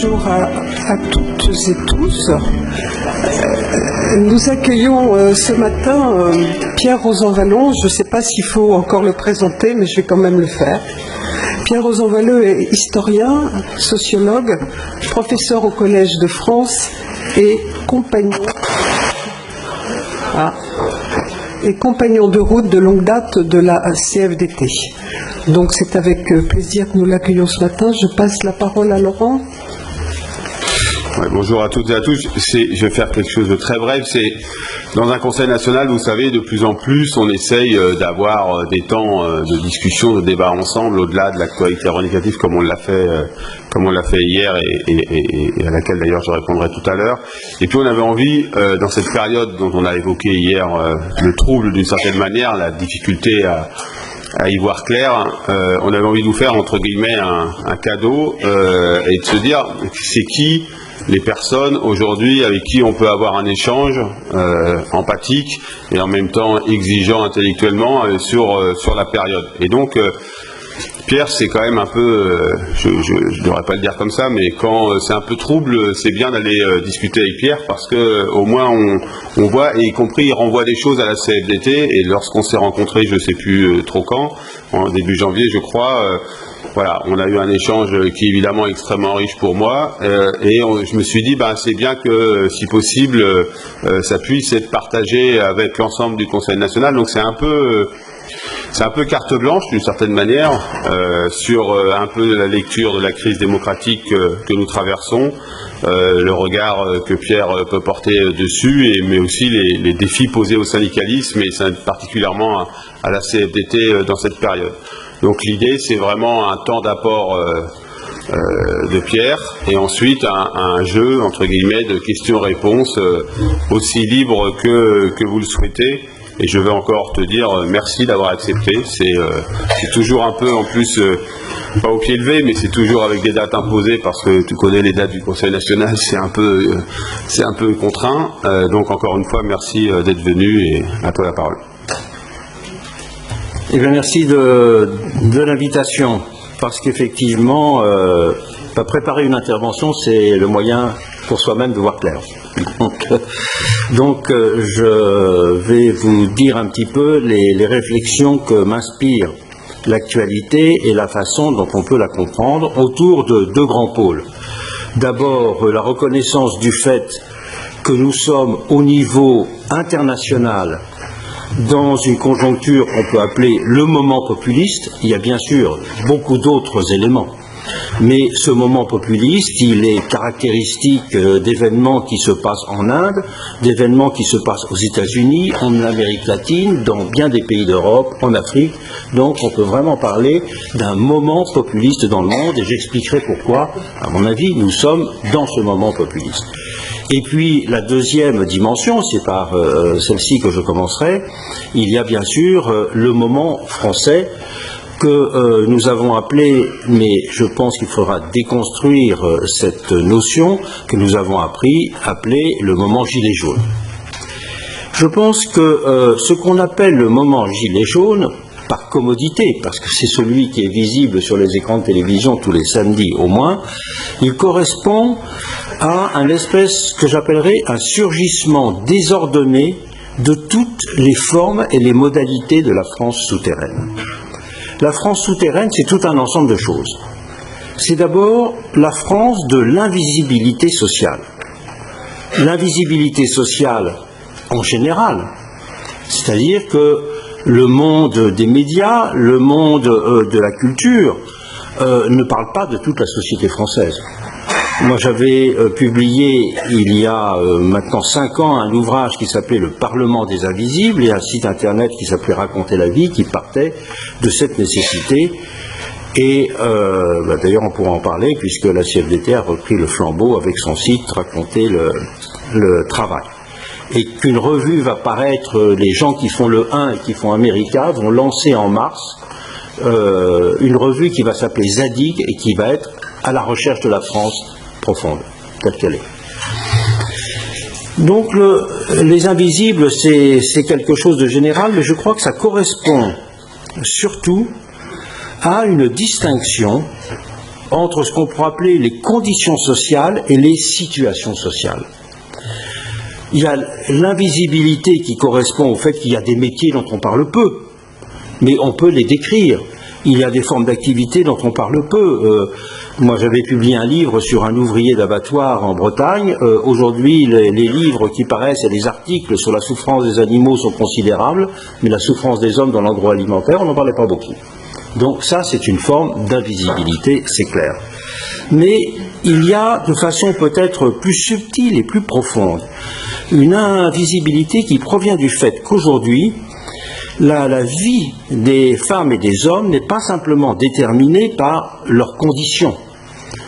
bonjour à toutes et tous. Nous accueillons ce matin Pierre Rosanvallon. Je ne sais pas s'il faut encore le présenter, mais je vais quand même le faire. Pierre Rosanvallon est historien, sociologue, professeur au Collège de France et compagnon de route de longue date de la CFDT. Donc c'est avec plaisir que nous l'accueillons ce matin. Je passe la parole à Laurent. Ouais, bonjour à toutes et à tous. Je vais faire quelque chose de très bref. C'est dans un Conseil national, vous savez, de plus en plus, on essaye d'avoir des temps de discussion, de débat ensemble, au-delà de l'actualité revendicative, comme on l'a fait hier et à laquelle d'ailleurs je répondrai tout à l'heure. Et puis on avait envie, dans cette période dont on a évoqué hier le trouble d'une certaine manière, la difficulté à y voir clair, on avait envie de vous faire entre guillemets un cadeau et de se dire c'est qui les personnes aujourd'hui avec qui on peut avoir un échange empathique et en même temps exigeant intellectuellement sur la période. Et donc Pierre, c'est quand même un peu, je ne devrais pas le dire comme ça, mais quand c'est un peu trouble, c'est bien d'aller discuter avec Pierre parce que au moins on voit, et y compris il renvoie des choses à la CFDT, et lorsqu'on s'est rencontrés, je ne sais plus trop quand, en début janvier je crois, voilà, on a eu un échange qui est évidemment extrêmement riche pour moi, et je me suis dit, c'est bien que, si possible, ça puisse être partagé avec l'ensemble du Conseil national. Donc c'est un peu carte blanche d'une certaine manière sur un peu la lecture de la crise démocratique que nous traversons, le regard que Pierre peut porter dessus, mais aussi les défis posés au syndicalisme et particulièrement à la CFDT dans cette période. Donc l'idée, c'est vraiment un temps d'apport de Pierre, et ensuite un jeu, entre guillemets, de questions-réponses aussi libre que vous le souhaitez. Et je veux encore te dire merci d'avoir accepté. C'est toujours un peu, en plus, pas au pied levé, mais c'est toujours avec des dates imposées, parce que tu connais les dates du Conseil national, c'est un peu contraint. Donc encore une fois, merci d'être venu, et à toi la parole. Eh bien, merci de l'invitation, parce qu'effectivement, préparer une intervention, c'est le moyen pour soi-même de voir clair. Donc, je vais vous dire un petit peu les réflexions que m'inspire l'actualité et la façon dont on peut la comprendre autour de deux grands pôles. D'abord, la reconnaissance du fait que nous sommes au niveau international dans une conjoncture qu'on peut appeler le moment populiste. Il y a bien sûr beaucoup d'autres éléments, mais ce moment populiste, il est caractéristique d'événements qui se passent en Inde, d'événements qui se passent aux États-Unis, en Amérique latine, dans bien des pays d'Europe, en Afrique. Donc on peut vraiment parler d'un moment populiste dans le monde, et j'expliquerai pourquoi, à mon avis, nous sommes dans ce moment populiste. Et puis la deuxième dimension, c'est par celle-ci que je commencerai, il y a bien sûr le moment français que nous avons appelé, mais je pense qu'il faudra déconstruire cette notion que nous avons appelé le moment gilet jaune. Je pense que ce qu'on appelle le moment gilet jaune, par commodité, parce que c'est celui qui est visible sur les écrans de télévision tous les samedis au moins, il correspond à un espèce que j'appellerais un surgissement désordonné de toutes les formes et les modalités de la France souterraine. La France souterraine, c'est tout un ensemble de choses. C'est d'abord la France de l'invisibilité sociale. L'invisibilité sociale en général, c'est-à-dire que le monde des médias, le monde de la culture ne parle pas de toute la société française. Moi, j'avais publié il y a maintenant 5 ans un ouvrage qui s'appelait Le Parlement des Invisibles, et un site internet qui s'appelait Raconter la vie, qui partait de cette nécessité. Et d'ailleurs, on pourra en parler, puisque la CFDT a repris le flambeau avec son site Raconter le travail. Et qu'une revue va paraître, les gens qui font le 1 et qui font America vont lancer en mars une revue qui va s'appeler Zadig, et qui va être à la recherche de la France profonde, telle qu'elle est. Donc les invisibles, c'est quelque chose de général, mais je crois que ça correspond surtout à une distinction entre ce qu'on pourrait appeler les conditions sociales et les situations sociales. Il y a l'invisibilité qui correspond au fait qu'il y a des métiers dont on parle peu, mais on peut les décrire. Il y a des formes d'activité dont on parle peu. Moi, j'avais publié un livre sur un ouvrier d'abattoir en Bretagne. Aujourd'hui, les livres qui paraissent et les articles sur la souffrance des animaux sont considérables, mais la souffrance des hommes dans l'agroalimentaire, on n'en parlait pas beaucoup. Donc ça, c'est une forme d'invisibilité, c'est clair. Mais il y a, de façon peut-être plus subtile et plus profonde, une invisibilité qui provient du fait qu'aujourd'hui, la vie des femmes et des hommes n'est pas simplement déterminée par leurs conditions.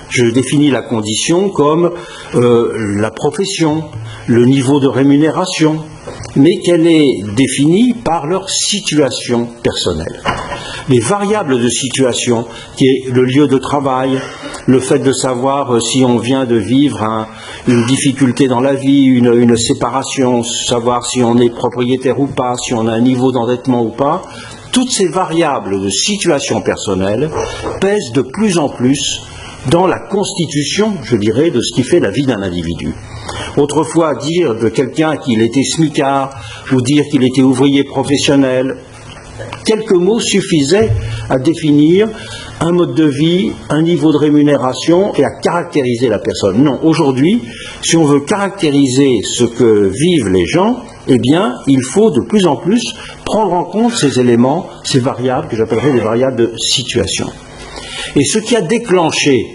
Je définis la condition comme la profession, le niveau de rémunération, mais qu'elle est définie par leur situation personnelle. Les variables de situation, qui est le lieu de travail, le fait de savoir si on vient de vivre une difficulté dans la vie, une séparation, savoir si on est propriétaire ou pas, si on a un niveau d'endettement ou pas, toutes ces variables de situation personnelle pèsent de plus en plus dans la constitution, je dirais, de ce qui fait la vie d'un individu. Autrefois, dire de quelqu'un qu'il était smicard ou dire qu'il était ouvrier professionnel, quelques mots suffisaient à définir un mode de vie, un niveau de rémunération et à caractériser la personne. Non, aujourd'hui, si on veut caractériser ce que vivent les gens, eh bien, il faut de plus en plus prendre en compte ces éléments, ces variables que j'appellerais des variables de situation. Et ce qui a déclenché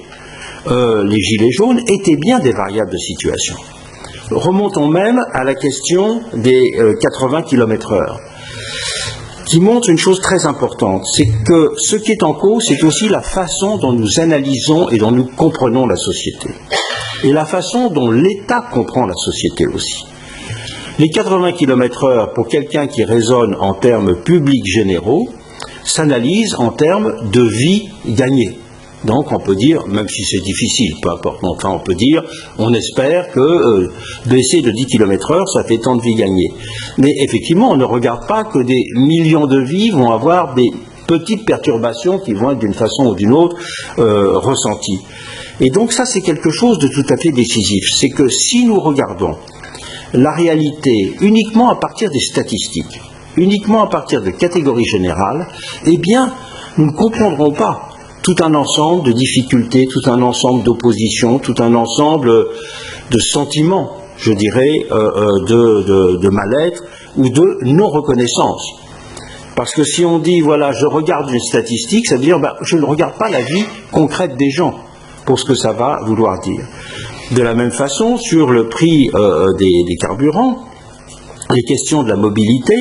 les gilets jaunes était bien des variables de situation. Remontons même à la question des 80 km/h, qui montre une chose très importante, c'est que ce qui est en cause, c'est aussi la façon dont nous analysons et dont nous comprenons la société, et la façon dont l'État comprend la société aussi. Les 80 km/h, pour quelqu'un qui raisonne en termes publics généraux, s'analyse en termes de vie gagnée. Donc on peut dire, même si c'est difficile, peu importe, enfin on peut dire, on espère que baisser de 10 km/h, ça fait tant de vies gagnées. Mais effectivement, on ne regarde pas que des millions de vies vont avoir des petites perturbations qui vont être d'une façon ou d'une autre ressenties. Et donc ça, c'est quelque chose de tout à fait décisif. C'est que si nous regardons la réalité uniquement à partir des statistiques, uniquement à partir de catégories générales, eh bien, nous ne comprendrons pas tout un ensemble de difficultés, tout un ensemble d'oppositions, tout un ensemble de sentiments, je dirais, de mal-être ou de non-reconnaissance. Parce que si on dit, voilà, je regarde une statistique, ça veut dire, je ne regarde pas la vie concrète des gens, pour ce que ça va vouloir dire. De la même façon, sur le prix des carburants, les questions de la mobilité,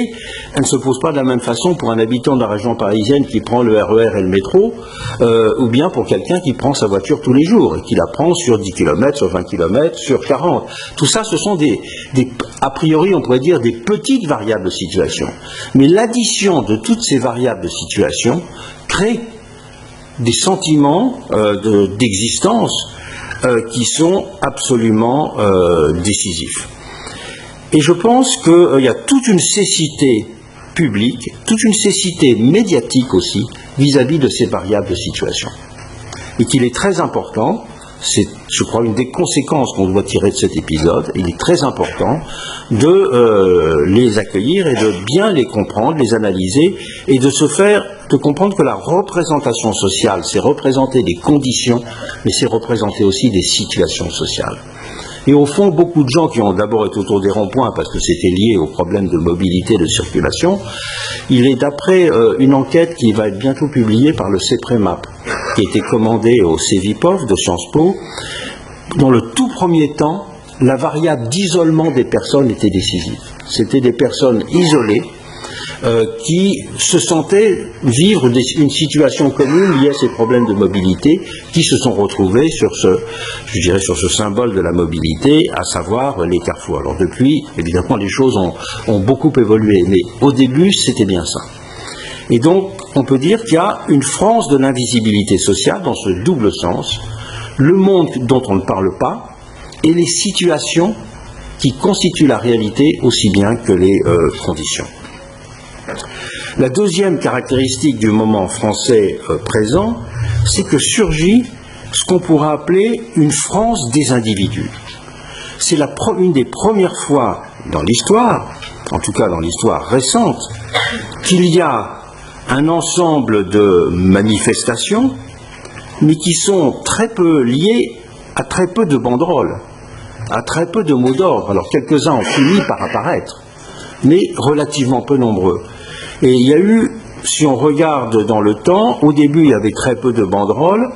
elles ne se posent pas de la même façon pour un habitant de la région parisienne qui prend le RER et le métro, ou bien pour quelqu'un qui prend sa voiture tous les jours et qui la prend sur 10 km, sur 20 km, sur 40. Tout ça, ce sont a priori, on pourrait dire, des petites variables de situation. Mais l'addition de toutes ces variables de situation crée des sentiments d'existence qui sont absolument décisifs. Et je pense qu'il y a toute une cécité publique, toute une cécité médiatique aussi, vis-à-vis de ces variables de situation. Et qu'il est très important, c'est, je crois, une des conséquences qu'on doit tirer de cet épisode, il est très important de les accueillir et de bien les comprendre, les analyser, et de comprendre que la représentation sociale, c'est représenter des conditions, mais c'est représenter aussi des situations sociales. Et au fond, beaucoup de gens qui ont d'abord été autour des ronds-points parce que c'était lié aux problèmes de mobilité, de circulation, il est d'après une enquête qui va être bientôt publiée par le CEPREMAP, qui a été commandée au CEVIPOF de Sciences Po. Dans le tout premier temps, la variable d'isolement des personnes était décisive. C'était des personnes isolées qui se sentaient vivre une situation commune liée à ces problèmes de mobilité, qui se sont retrouvés sur ce symbole de la mobilité, à savoir les carrefours. Alors depuis, évidemment, les choses ont beaucoup évolué, mais au début, c'était bien ça. Et donc, on peut dire qu'il y a une France de l'invisibilité sociale dans ce double sens, le monde dont on ne parle pas, et les situations qui constituent la réalité aussi bien que les conditions. La deuxième caractéristique du moment français présent, c'est que surgit ce qu'on pourrait appeler une France des individus. C'est une des premières fois dans l'histoire, en tout cas dans l'histoire récente, qu'il y a un ensemble de manifestations, mais qui sont très peu liées à très peu de banderoles, à très peu de mots d'ordre. Alors quelques-uns ont fini par apparaître, mais relativement peu nombreux. Et il y a eu, si on regarde dans le temps, au début il y avait très peu de banderoles.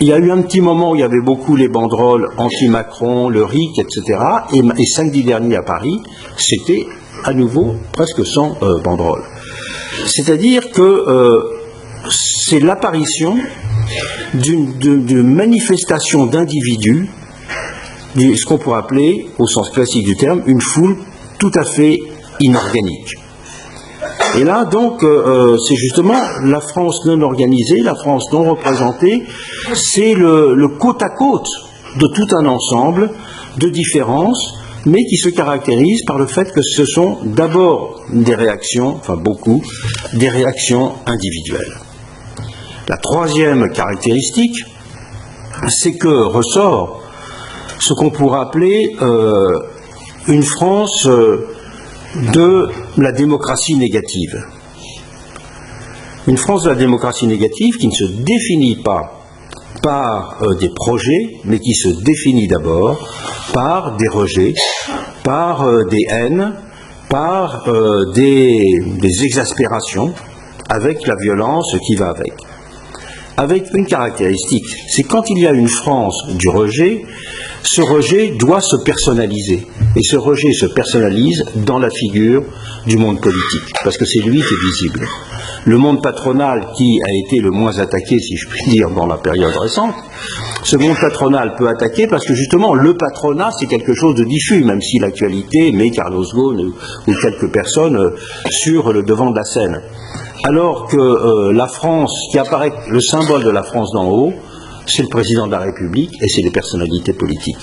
Il y a eu un petit moment où il y avait beaucoup les banderoles anti-Macron, le RIC, etc. Et samedi dernier à Paris, c'était à nouveau presque sans banderoles. C'est-à-dire que c'est l'apparition d'une manifestation d'individus, ce qu'on pourrait appeler, au sens classique du terme, une foule tout à fait inorganique. Et là, donc, c'est justement la France non organisée, la France non représentée, c'est le côte à côte de tout un ensemble de différences, mais qui se caractérisent par le fait que ce sont d'abord des réactions, enfin beaucoup, des réactions individuelles. La troisième caractéristique, c'est que ressort ce qu'on pourrait appeler une France de la démocratie négative. Une France de la démocratie négative qui ne se définit pas par des projets, mais qui se définit d'abord par des rejets, par des haines, par des exaspérations, avec la violence qui va avec. Avec une caractéristique, c'est quand il y a une France du rejet, ce rejet doit se personnaliser. Et ce rejet se personnalise dans la figure du monde politique, parce que c'est lui qui est visible. Le monde patronal qui a été le moins attaqué, si je puis dire, dans la période récente, ce monde patronal peut attaquer parce que justement le patronat c'est quelque chose de diffus, même si l'actualité met Carlos Ghosn ou quelques personnes sur le devant de la scène. Alors que la France, qui apparaît le symbole de la France d'en haut, c'est le président de la République et c'est les personnalités politiques.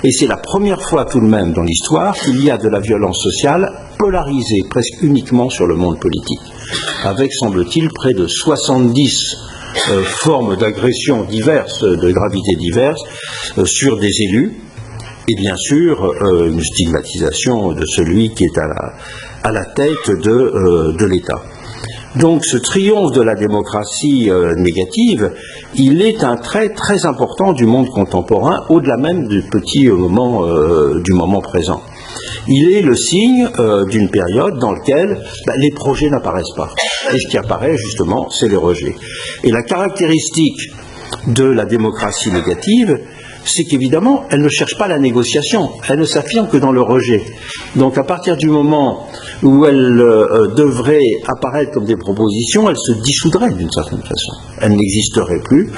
Et c'est la première fois tout de même dans l'histoire qu'il y a de la violence sociale polarisée presque uniquement sur le monde politique, avec, semble-t-il, près de 70 formes d'agressions diverses, de gravité diverses, sur des élus, et bien sûr une stigmatisation de celui qui est à la tête de l'État. Donc ce triomphe de la démocratie négative, il est un trait très important du monde contemporain, au-delà même du petit moment du moment présent. Il est le signe d'une période dans laquelle les projets n'apparaissent pas. Et ce qui apparaît justement, c'est le rejet. Et la caractéristique de la démocratie négative, c'est qu'évidemment, elle ne cherche pas la négociation, elle ne s'affirme que dans le rejet. Donc à partir du moment où elle devrait apparaître comme des propositions, elle se dissoudrait d'une certaine façon. Elle n'existerait plus,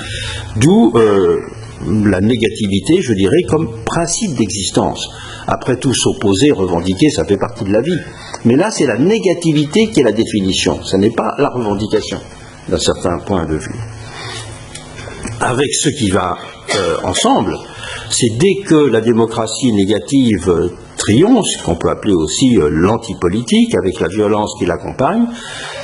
d'où la négativité, je dirais, comme principe d'existence. Après tout, s'opposer, revendiquer, ça fait partie de la vie. Mais là, c'est la négativité qui est la définition, ce n'est pas la revendication, d'un certain point de vue. Avec ce qui va ensemble, c'est dès que la démocratie négative triomphe, ce qu'on peut appeler aussi l'antipolitique, avec la violence qui l'accompagne,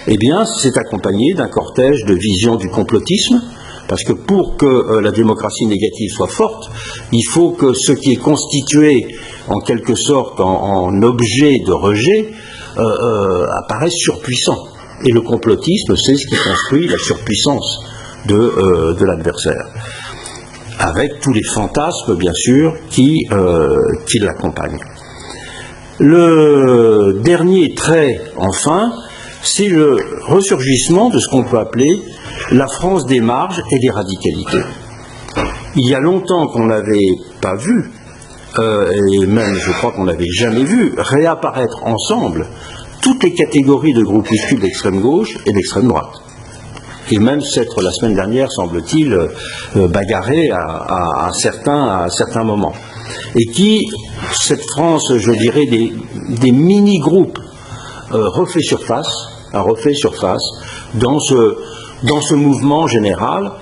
eh bien, c'est accompagné d'un cortège de visions du complotisme, parce que pour que la démocratie négative soit forte, il faut que ce qui est constitué en quelque sorte en objet de rejet apparaisse surpuissant. Et le complotisme, c'est ce qui construit la surpuissance de l'adversaire, avec tous les fantasmes, bien sûr, qui l'accompagnent. Le dernier trait, enfin, c'est le ressurgissement de ce qu'on peut appeler la France des marges et des radicalités. Il y a longtemps qu'on n'avait pas vu, et même je crois qu'on n'avait jamais vu, réapparaître ensemble toutes les catégories de groupuscules d'extrême gauche et d'extrême droite. Et même s'être la semaine dernière, semble-t-il, bagarré à certains moments. Et qui, cette France, je dirais, des mini-groupes, refait surface dans ce mouvement général.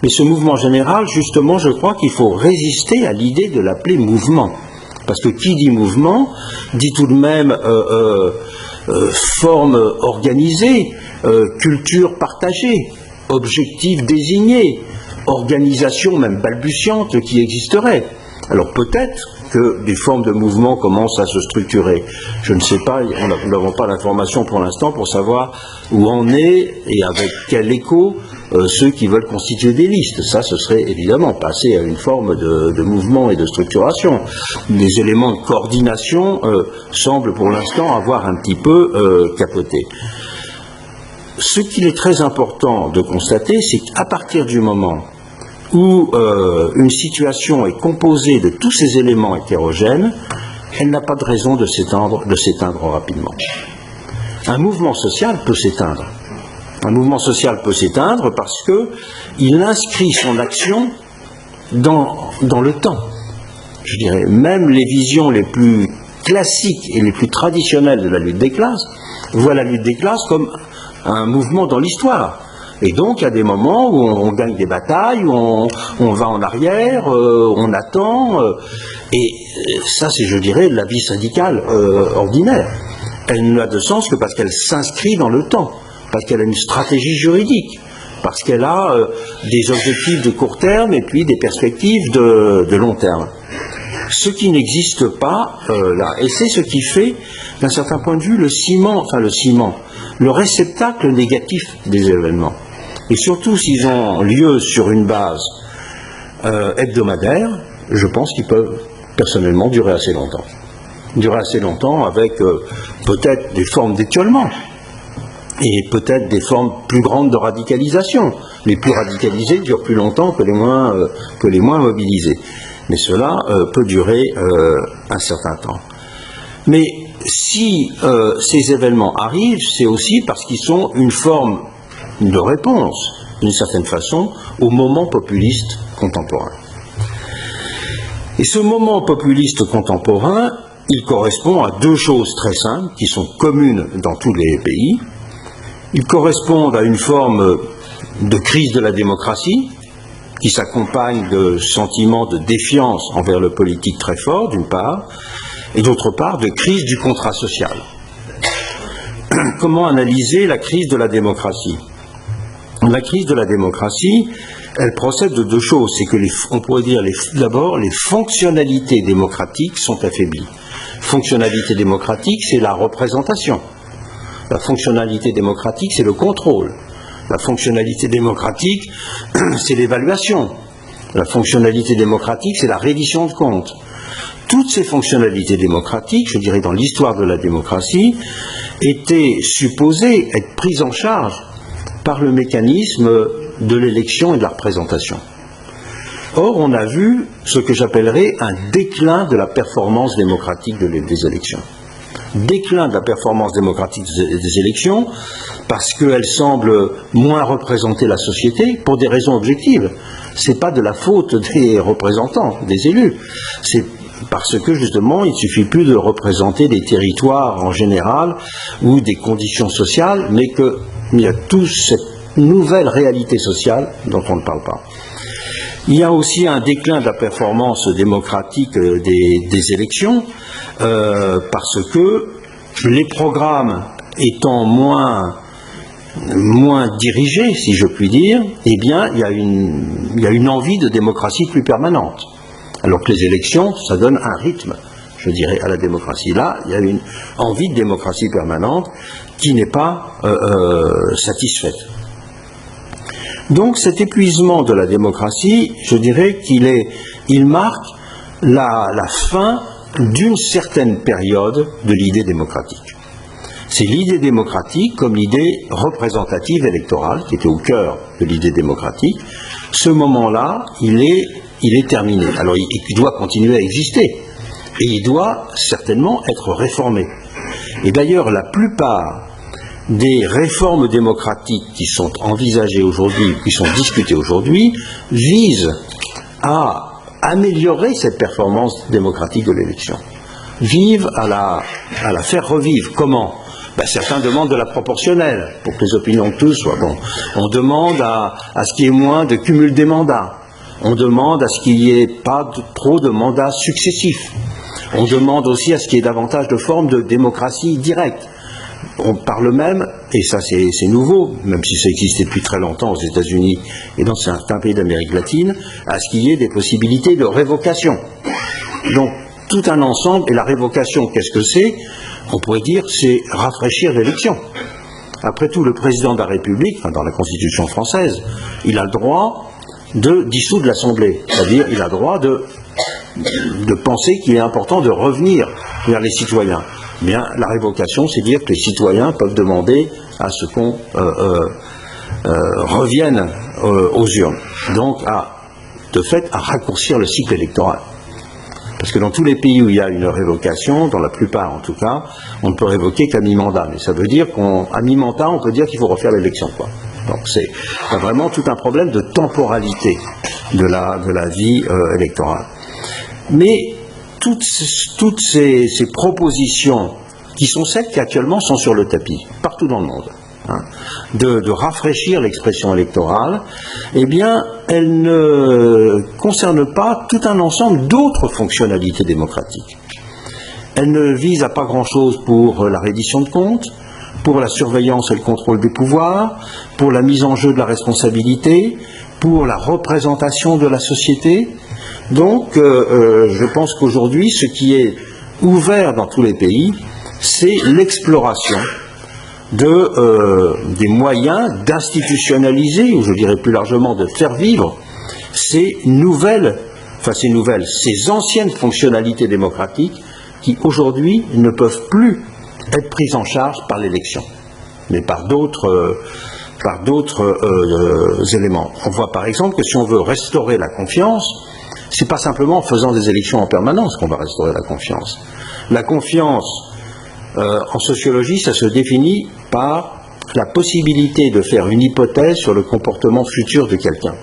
Mais ce mouvement général, justement, je crois qu'il faut résister à l'idée de l'appeler mouvement. Parce que qui dit mouvement, dit tout de même forme organisée, culture partagée, objectif désigné, organisation, même balbutiante, qui existerait. Alors peut-être que des formes de mouvement commencent à se structurer. Je ne sais pas, nous n'avons pas d'informations pour l'instant pour savoir où en est et avec quel écho ceux qui veulent constituer des listes. Ça, ce serait évidemment passer à une forme de mouvement et de structuration. Les éléments de coordination semblent pour l'instant avoir un petit peu capoté. Ce qu'il est très important de constater, c'est qu'à partir du moment où une situation est composée de tous ces éléments hétérogènes, elle n'a pas de raison de s'éteindre rapidement. Un mouvement social peut s'éteindre. Un mouvement social peut s'éteindre parce qu'il inscrit son action dans le temps. Je dirais, même les visions les plus classiques et les plus traditionnelles de la lutte des classes voient la lutte des classes comme un mouvement dans l'histoire. Et donc, il y a des moments où on gagne des batailles, où on va en arrière, on attend. Et ça, c'est, je dirais, la vie syndicale ordinaire. Elle n'a de sens que parce qu'elle s'inscrit dans le temps, parce qu'elle a une stratégie juridique, parce qu'elle a des objectifs de court terme et puis des perspectives de long terme. Ce qui n'existe pas là. Et c'est ce qui fait, d'un certain point de vue, le réceptacle négatif des événements. Et surtout s'ils ont lieu sur une base hebdomadaire, je pense qu'ils peuvent personnellement durer assez longtemps. Durer assez longtemps avec peut-être des formes d'étiolement et peut-être des formes plus grandes de radicalisation. Les plus radicalisés durent plus longtemps que les moins mobilisés. Mais cela peut durer un certain temps. Mais si ces événements arrivent, c'est aussi parce qu'ils sont une forme de réponse, d'une certaine façon, au moment populiste contemporain. Et ce moment populiste contemporain, il correspond à deux choses très simples, qui sont communes dans tous les pays. Il correspond à une forme de crise de la démocratie, qui s'accompagne de sentiments de défiance envers le politique très fort, d'une part, et d'autre part, de crise du contrat social. Comment analyser la crise de la démocratie ? La crise de la démocratie, elle procède de deux choses. C'est que, on pourrait dire d'abord, les fonctionnalités démocratiques sont affaiblies. Fonctionnalité démocratique, c'est la représentation. La fonctionnalité démocratique, c'est le contrôle. La fonctionnalité démocratique, c'est l'évaluation. La fonctionnalité démocratique, c'est la reddition de comptes. Toutes ces fonctionnalités démocratiques, je dirais dans l'histoire de la démocratie, étaient supposées être prises en charge par le mécanisme de l'élection et de la représentation. Or, on a vu ce que j'appellerais un déclin de la performance démocratique des élections. Déclin de la performance démocratique des élections parce qu'elles semblent moins représenter la société pour des raisons objectives. Ce n'est pas de la faute des représentants, des élus. C'est parce que justement, il ne suffit plus de représenter des territoires en général ou des conditions sociales, mais qu'il y a toute cette nouvelle réalité sociale dont on ne parle pas. Il y a aussi un déclin de la performance démocratique des élections, parce que les programmes étant moins dirigés, si je puis dire, eh bien, il y a une envie de démocratie plus permanente. Alors que les élections, ça donne un rythme, je dirais, à la démocratie. Là, il y a une envie de démocratie permanente qui n'est pas satisfaite. Donc cet épuisement de la démocratie, je dirais qu'il marque la fin d'une certaine période de l'idée démocratique. C'est l'idée démocratique comme l'idée représentative électorale qui était au cœur de l'idée démocratique. Ce moment-là, il est terminé. Alors il doit continuer à exister et il doit certainement être réformé. Et d'ailleurs, la plupart des réformes démocratiques qui sont envisagées aujourd'hui, qui sont discutées aujourd'hui, visent à améliorer cette performance démocratique de l'élection, visent à la faire revivre. Comment ? Certains demandent de la proportionnelle, pour que les opinions de tous soient bonnes. On demande à ce qu'il y ait moins de cumul des mandats. On demande à ce qu'il n'y ait pas trop de mandats successifs. On demande aussi à ce qu'il y ait davantage de formes de démocratie directe. On parle même, et ça c'est nouveau, même si ça existait depuis très longtemps aux États-Unis et dans certains pays d'Amérique latine, à ce qu'il y ait des possibilités de révocation. Donc, tout un ensemble, et la révocation, qu'est-ce que c'est? On pourrait dire, c'est rafraîchir l'élection. Après tout, le président de la République, dans la Constitution française, il a le droit de dissoudre l'Assemblée, c'est-à-dire il a le droit de penser qu'il est important de revenir vers les citoyens. Bien, la révocation, c'est dire que les citoyens peuvent demander à ce qu'on revienne aux urnes. Donc, de fait, à raccourcir le cycle électoral. Parce que dans tous les pays où il y a une révocation, dans la plupart en tout cas, on ne peut révoquer qu'à mi-mandat. Mais ça veut dire qu'à mi-mandat, on peut dire qu'il faut refaire l'élection, quoi. Donc c'est vraiment tout un problème de temporalité de la vie électorale. Mais toutes ces propositions, qui sont celles qui actuellement sont sur le tapis, partout dans le monde, de rafraîchir l'expression électorale, eh bien, elles ne concernent pas tout un ensemble d'autres fonctionnalités démocratiques. Elles ne visent à pas grand-chose pour la reddition de comptes, pour la surveillance et le contrôle du pouvoir, pour la mise en jeu de la responsabilité, pour la représentation de la société. Donc, je pense qu'aujourd'hui, ce qui est ouvert dans tous les pays, c'est l'exploration des moyens d'institutionnaliser, ou je dirais plus largement de faire vivre, ces anciennes fonctionnalités démocratiques qui aujourd'hui ne peuvent plus être prises en charge par l'élection, mais par d'autres éléments. On voit par exemple que si on veut restaurer la confiance, c'est pas simplement en faisant des élections en permanence qu'on va restaurer la confiance. La confiance, en sociologie, ça se définit par la possibilité de faire une hypothèse sur le comportement futur de quelqu'un.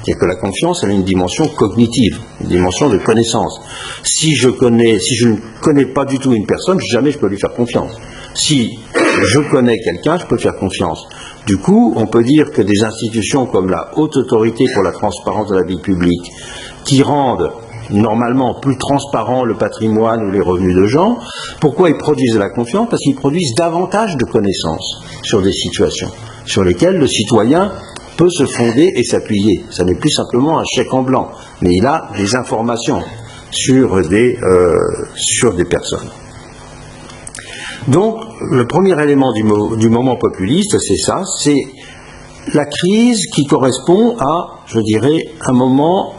C'est-à-dire que la confiance, elle a une dimension cognitive, une dimension de connaissance. Si je ne connais pas du tout une personne, jamais je peux lui faire confiance. Si je connais quelqu'un, je peux faire confiance. Du coup, on peut dire que des institutions comme la Haute Autorité pour la transparence de la vie publique, qui rendent normalement plus transparent le patrimoine ou les revenus de gens, pourquoi ils produisent de la confiance? Parce qu'ils produisent davantage de connaissances sur des situations sur lesquelles le citoyen peut se fonder et s'appuyer. Ça n'est plus simplement un chèque en blanc, mais il a des informations sur des personnes. Donc, le premier élément du moment populiste, c'est ça, c'est la crise qui correspond à, je dirais, un moment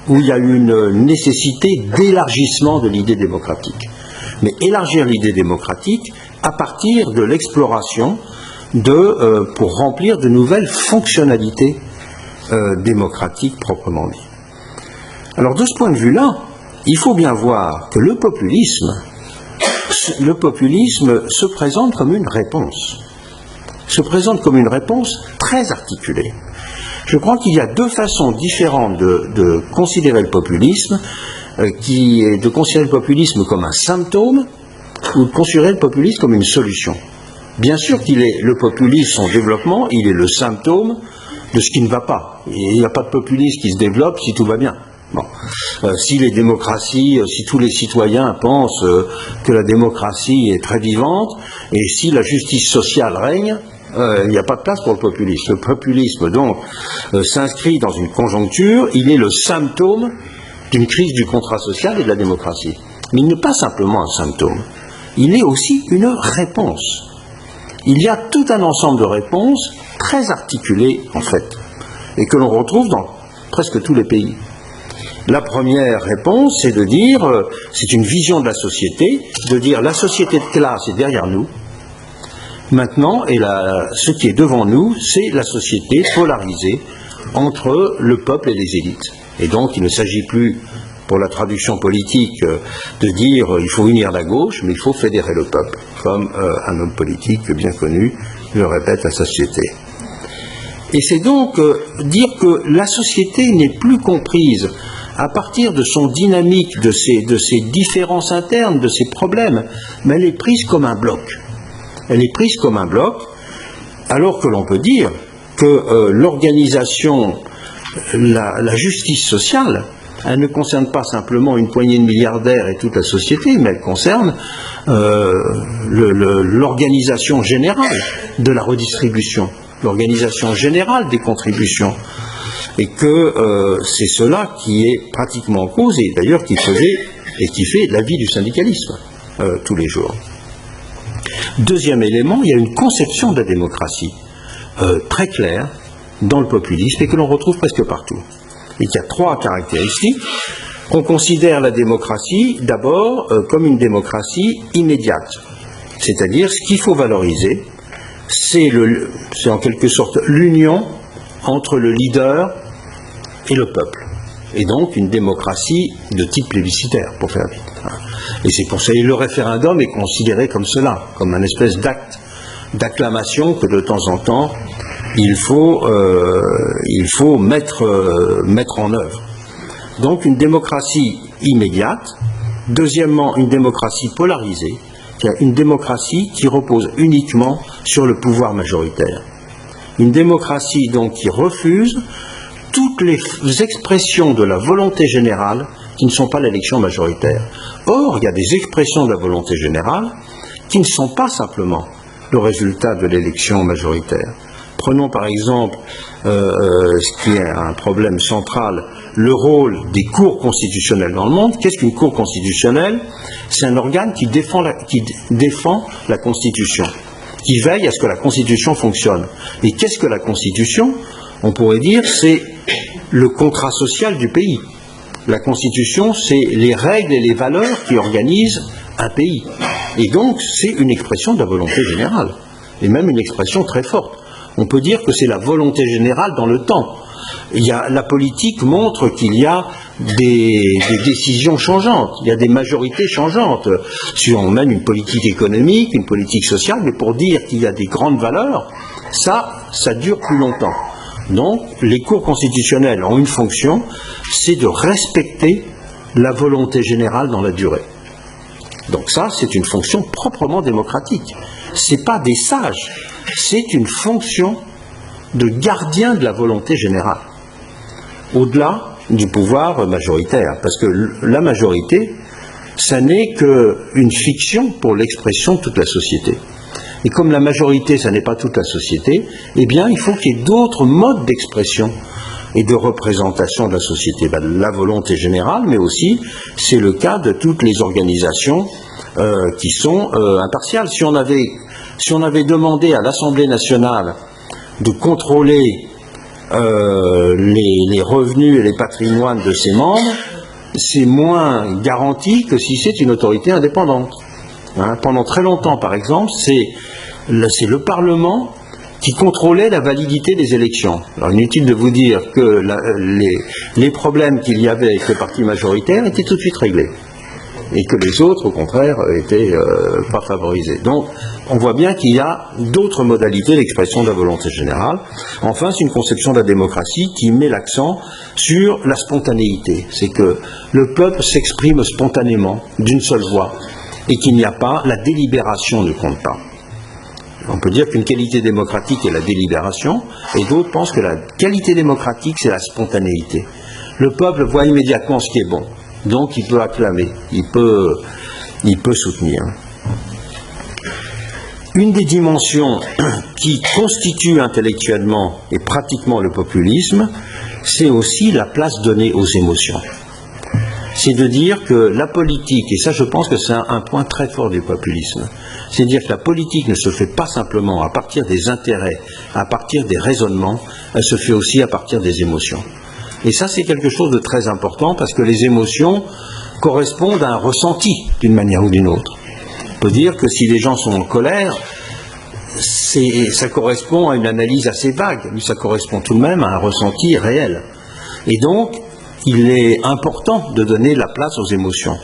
où il y a une nécessité d'élargissement de l'idée démocratique. Mais élargir l'idée démocratique à partir de l'exploration pour remplir de nouvelles fonctionnalités démocratiques proprement dit. Alors de ce point de vue-là, il faut bien voir que le populisme se présente comme une réponse. Se présente comme une réponse très articulée. Je crois qu'il y a deux façons différentes de considérer le populisme, qui est de considérer le populisme comme un symptôme ou de considérer le populisme comme une solution. Bien sûr le populisme, son développement, il est le symptôme de ce qui ne va pas. Il n'y a pas de populisme qui se développe si tout va bien. Bon. Si les démocraties, si tous les citoyens pensent que la démocratie est très vivante, et si la justice sociale règne, il n'y a pas de place pour le populisme. Le populisme, donc, s'inscrit dans une conjoncture, il est le symptôme d'une crise du contrat social et de la démocratie. Mais il n'est pas simplement un symptôme, il est aussi une réponse. Il y a tout un ensemble de réponses très articulées, en fait, et que l'on retrouve dans presque tous les pays. La première réponse, c'est de dire, c'est une vision de la société, de dire la société de classe est derrière nous. Maintenant, ce qui est devant nous, c'est la société polarisée entre le peuple et les élites. Et donc, il ne s'agit plus, pour la traduction politique, de dire il faut unir la gauche, mais il faut fédérer le peuple, comme un homme politique bien connu le répète à sa société. Et c'est donc dire que la société n'est plus comprise à partir de son dynamique, de ses différences internes, de ses problèmes, mais elle est prise comme un bloc. Elle est prise comme un bloc, alors que l'on peut dire que l'organisation, la justice sociale, Elle ne concerne pas simplement une poignée de milliardaires et toute la société, mais elle concerne l'organisation générale de la redistribution, l'organisation générale des contributions. Et que c'est cela qui est pratiquement en cause, et d'ailleurs qui faisait et qui fait la vie du syndicalisme tous les jours. Deuxième élément, il y a une conception de la démocratie très claire dans le populisme et que l'on retrouve presque partout. Et qui a trois caractéristiques. On considère la démocratie d'abord comme une démocratie immédiate. C'est-à-dire ce qu'il faut valoriser, c'est en quelque sorte l'union entre le leader et le peuple. Et donc une démocratie de type plébiscitaire, pour faire vite. Et c'est pour ça que le référendum est considéré comme cela, comme un espèce d'acte d'acclamation que de temps en temps il faut mettre en œuvre. Donc une démocratie immédiate. Deuxièmement, une démocratie polarisée, une démocratie qui repose uniquement sur le pouvoir majoritaire. Une démocratie donc qui refuse toutes les expressions de la volonté générale qui ne sont pas l'élection majoritaire. Or, il y a des expressions de la volonté générale qui ne sont pas simplement le résultat de l'élection majoritaire. Prenons par exemple ce qui est un problème central, le rôle des cours constitutionnelles dans le monde. Qu'est-ce qu'une cour constitutionnelle? C'est un organe qui défend la Constitution, qui veille à ce que la Constitution fonctionne. Et qu'est-ce que la Constitution? On pourrait dire c'est le contrat social du pays. La Constitution, c'est les règles et les valeurs qui organisent un pays. Et donc, c'est une expression de la volonté générale, et même une expression très forte. On peut dire que c'est la volonté générale dans le temps. La politique montre qu'il y a des décisions changeantes, il y a des majorités changeantes. Si on mène une politique économique, une politique sociale, mais pour dire qu'il y a des grandes valeurs, ça dure plus longtemps. Donc, les cours constitutionnels ont une fonction, c'est de respecter la volonté générale dans la durée. Donc ça, c'est une fonction proprement démocratique. C'est pas des sages, c'est une fonction de gardien de la volonté générale, au-delà du pouvoir majoritaire. Parce que la majorité, ça n'est qu'une fiction pour l'expression de toute la société. Et comme la majorité, ça n'est pas toute la société, eh bien, il faut qu'il y ait d'autres modes d'expression et de représentation de la société. La volonté générale, mais aussi, c'est le cas de toutes les organisations qui sont impartiales. Si on avait demandé à l'Assemblée nationale de contrôler les revenus et les patrimoines de ses membres, c'est moins garanti que si c'est une autorité indépendante. Pendant très longtemps, par exemple, c'est le Parlement qui contrôlait la validité des élections. Alors inutile de vous dire que les problèmes qu'il y avait avec le parti majoritaire étaient tout de suite réglés, et que les autres, au contraire, étaient pas favorisés. Donc, on voit bien qu'il y a d'autres modalités d'expression de la volonté générale. Enfin, c'est une conception de la démocratie qui met l'accent sur la spontanéité. C'est que le peuple s'exprime spontanément, d'une seule voix, et qu'il n'y a pas, la délibération ne compte pas. On peut dire qu'une qualité démocratique est la délibération, et d'autres pensent que la qualité démocratique, c'est la spontanéité. Le peuple voit immédiatement ce qui est bon, donc il peut acclamer, il peut soutenir. Une des dimensions qui constitue intellectuellement et pratiquement le populisme, c'est aussi la place donnée aux émotions. C'est de dire que la politique, et ça je pense que c'est un point très fort du populisme, c'est de dire que la politique ne se fait pas simplement à partir des intérêts, à partir des raisonnements, elle se fait aussi à partir des émotions. Et ça c'est quelque chose de très important parce que les émotions correspondent à un ressenti d'une manière ou d'une autre. On peut dire que si les gens sont en colère, ça correspond à une analyse assez vague, mais ça correspond tout de même à un ressenti réel. Et donc, il est important de donner la place aux émotions.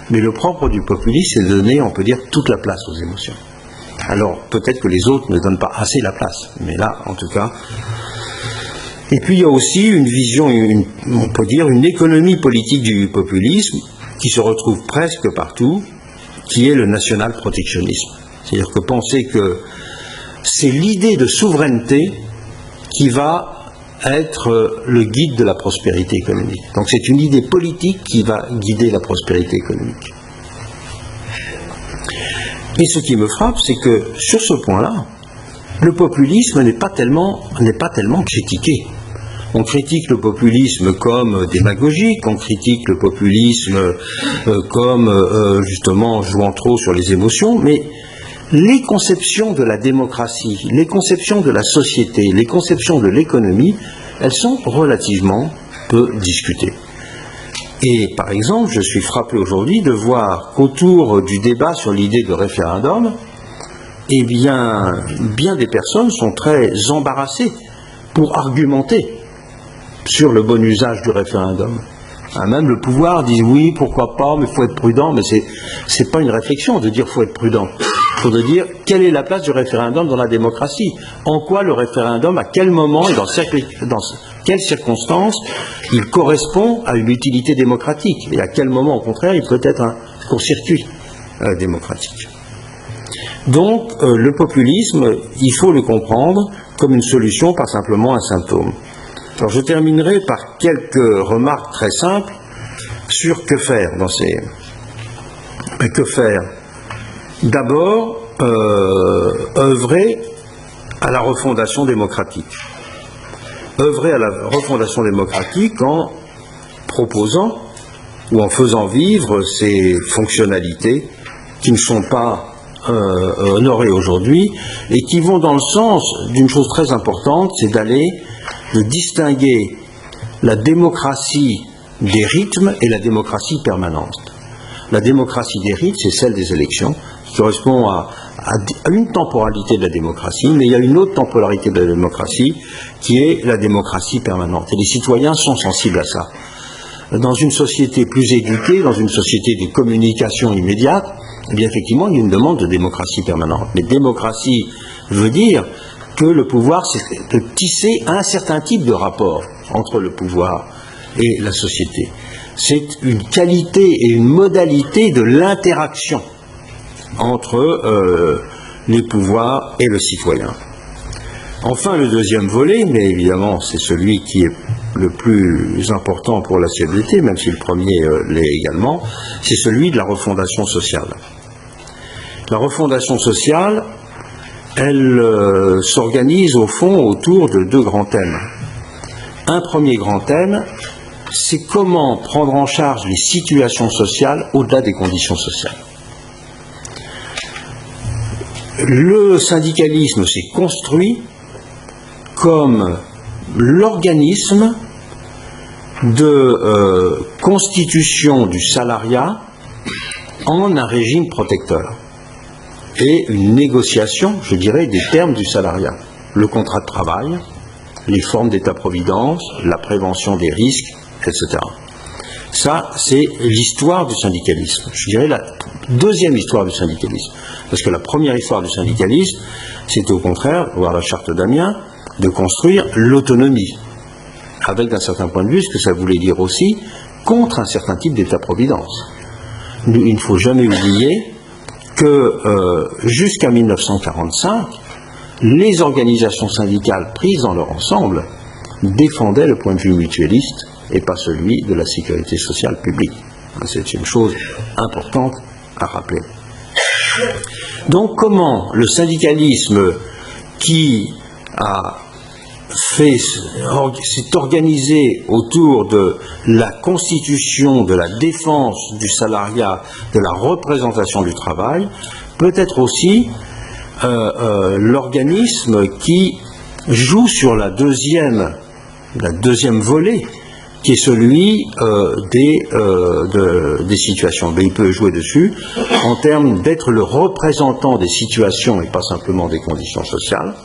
Mais le propre du populisme, c'est de donner, on peut dire, toute la place aux émotions. Alors, peut-être que les autres ne donnent pas assez la place, mais là, en tout cas. Et puis, il y a aussi une vision, on peut dire, une économie politique du populisme qui se retrouve presque partout, qui est le national-protectionnisme. C'est-à-dire que penser que c'est l'idée de souveraineté qui va être le guide de la prospérité économique. Donc c'est une idée politique qui va guider la prospérité économique. Et ce qui me frappe, c'est que sur ce point-là, le populisme n'est pas tellement critiqué. On critique le populisme comme démagogique, on critique le populisme comme justement jouant trop sur les émotions, mais les conceptions de la démocratie, les conceptions de la société, les conceptions de l'économie, elles sont relativement peu discutées. Et par exemple, je suis frappé aujourd'hui de voir qu'autour du débat sur l'idée de référendum, eh bien des personnes sont très embarrassées pour argumenter sur le bon usage du référendum. Même le pouvoir dit oui, pourquoi pas, mais il faut être prudent, mais c'est pas une réflexion de dire qu'il faut être prudent. Il faut dire quelle est la place du référendum dans la démocratie. En quoi le référendum, à quel moment et dans quelles circonstances il correspond à une utilité démocratique et à quel moment, au contraire, il peut être un court-circuit démocratique. Donc, le populisme, il faut le comprendre comme une solution, pas simplement un symptôme. Alors, je terminerai par quelques remarques très simples sur que faire dans ces... Que faire ? D'abord, œuvrer à la refondation démocratique. Œuvrer à la refondation démocratique en proposant ou en faisant vivre ces fonctionnalités qui ne sont pas honorées aujourd'hui et qui vont dans le sens d'une chose très importante, c'est de distinguer la démocratie des rythmes et la démocratie permanente. La démocratie des rythmes, c'est celle des élections, qui correspond à une temporalité de la démocratie, mais il y a une autre temporalité de la démocratie qui est la démocratie permanente. Et les citoyens sont sensibles à ça. Dans une société plus éduquée, dans une société de communication immédiate, eh bien effectivement, il y a une demande de démocratie permanente. Mais démocratie veut dire que le pouvoir, c'est de tisser un certain type de rapport entre le pouvoir et la société. C'est une qualité et une modalité de l'interaction entre les pouvoirs et le citoyen. Enfin, le deuxième volet, mais évidemment c'est celui qui est le plus important pour la CFDT, même si le premier l'est également, c'est celui de la refondation sociale. La refondation sociale, elle s'organise au fond autour de deux grands thèmes. Un premier grand thème, c'est comment prendre en charge les situations sociales au-delà des conditions sociales. Le syndicalisme s'est construit comme l'organisme de constitution du salariat en un régime protecteur et une négociation, je dirais, des termes du salariat. Le contrat de travail, les formes d'état-providence, la prévention des risques, etc. Ça, c'est l'histoire du syndicalisme. Je dirais la deuxième histoire du syndicalisme. Parce que la première histoire du syndicalisme, c'était au contraire, voir la charte d'Amiens, de construire l'autonomie. Avec d'un certain point de vue, ce que ça voulait dire aussi, contre un certain type d'état-providence. Il ne faut jamais oublier que jusqu'à 1945, les organisations syndicales prises dans leur ensemble défendaient le point de vue mutualiste et pas celui de la sécurité sociale publique. C'est une chose importante à rappeler. Donc comment le syndicalisme qui s'est organisé autour de la constitution, de la défense du salariat, de la représentation du travail, peut être aussi l'organisme qui joue sur la deuxième volet, qui est celui des situations. Mais il peut jouer dessus en termes d'être le représentant des situations et pas simplement des conditions sociales,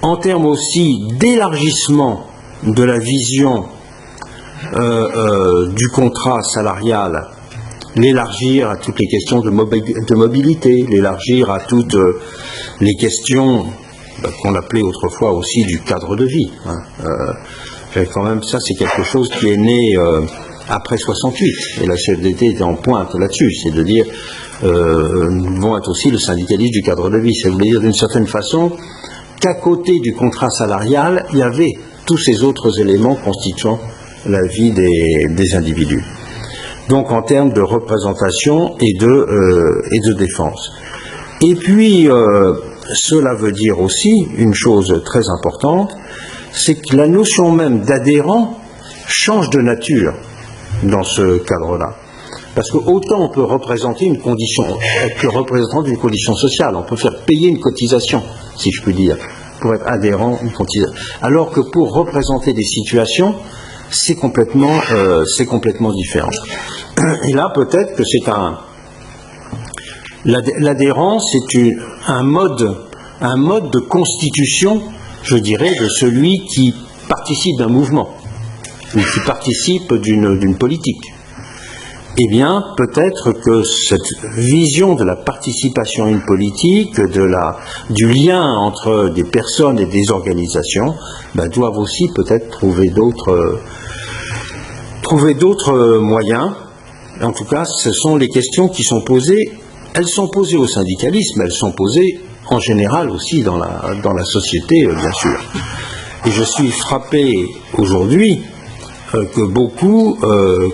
en termes aussi d'élargissement de la vision du contrat salarial, l'élargir à toutes les questions de mobilité, l'élargir à toutes les questions qu'on appelait autrefois aussi du cadre de vie. Quand même, ça c'est quelque chose qui est né après 68, et la CFDT était en pointe là-dessus, c'est de dire nous devons être aussi le syndicalisme du cadre de vie. Ça voulait dire d'une certaine façon qu'à côté du contrat salarial, il y avait tous ces autres éléments constituant la vie des individus. Donc en termes de représentation et de défense. Et puis, cela veut dire aussi une chose très importante, c'est que la notion même d'adhérent change de nature dans ce cadre-là. Parce que autant on peut représenter une condition, être représentant d'une condition sociale, on peut faire payer une cotisation, si je puis dire, pour être adhérent, une cotisation. Alors que pour représenter des situations, c'est complètement différent. Et là, peut-être que c'est l'adhérence, c'est un mode de constitution, je dirais, de celui qui participe d'un mouvement, ou qui participe d'une politique. Eh bien, peut-être que cette vision de la participation à une politique, du lien entre des personnes et des organisations, doivent aussi peut-être trouver d'autres moyens. En tout cas, ce sont les questions qui sont posées. Elles sont posées au syndicalisme, elles sont posées en général aussi dans la société, bien sûr. Et je suis frappé aujourd'hui que beaucoup,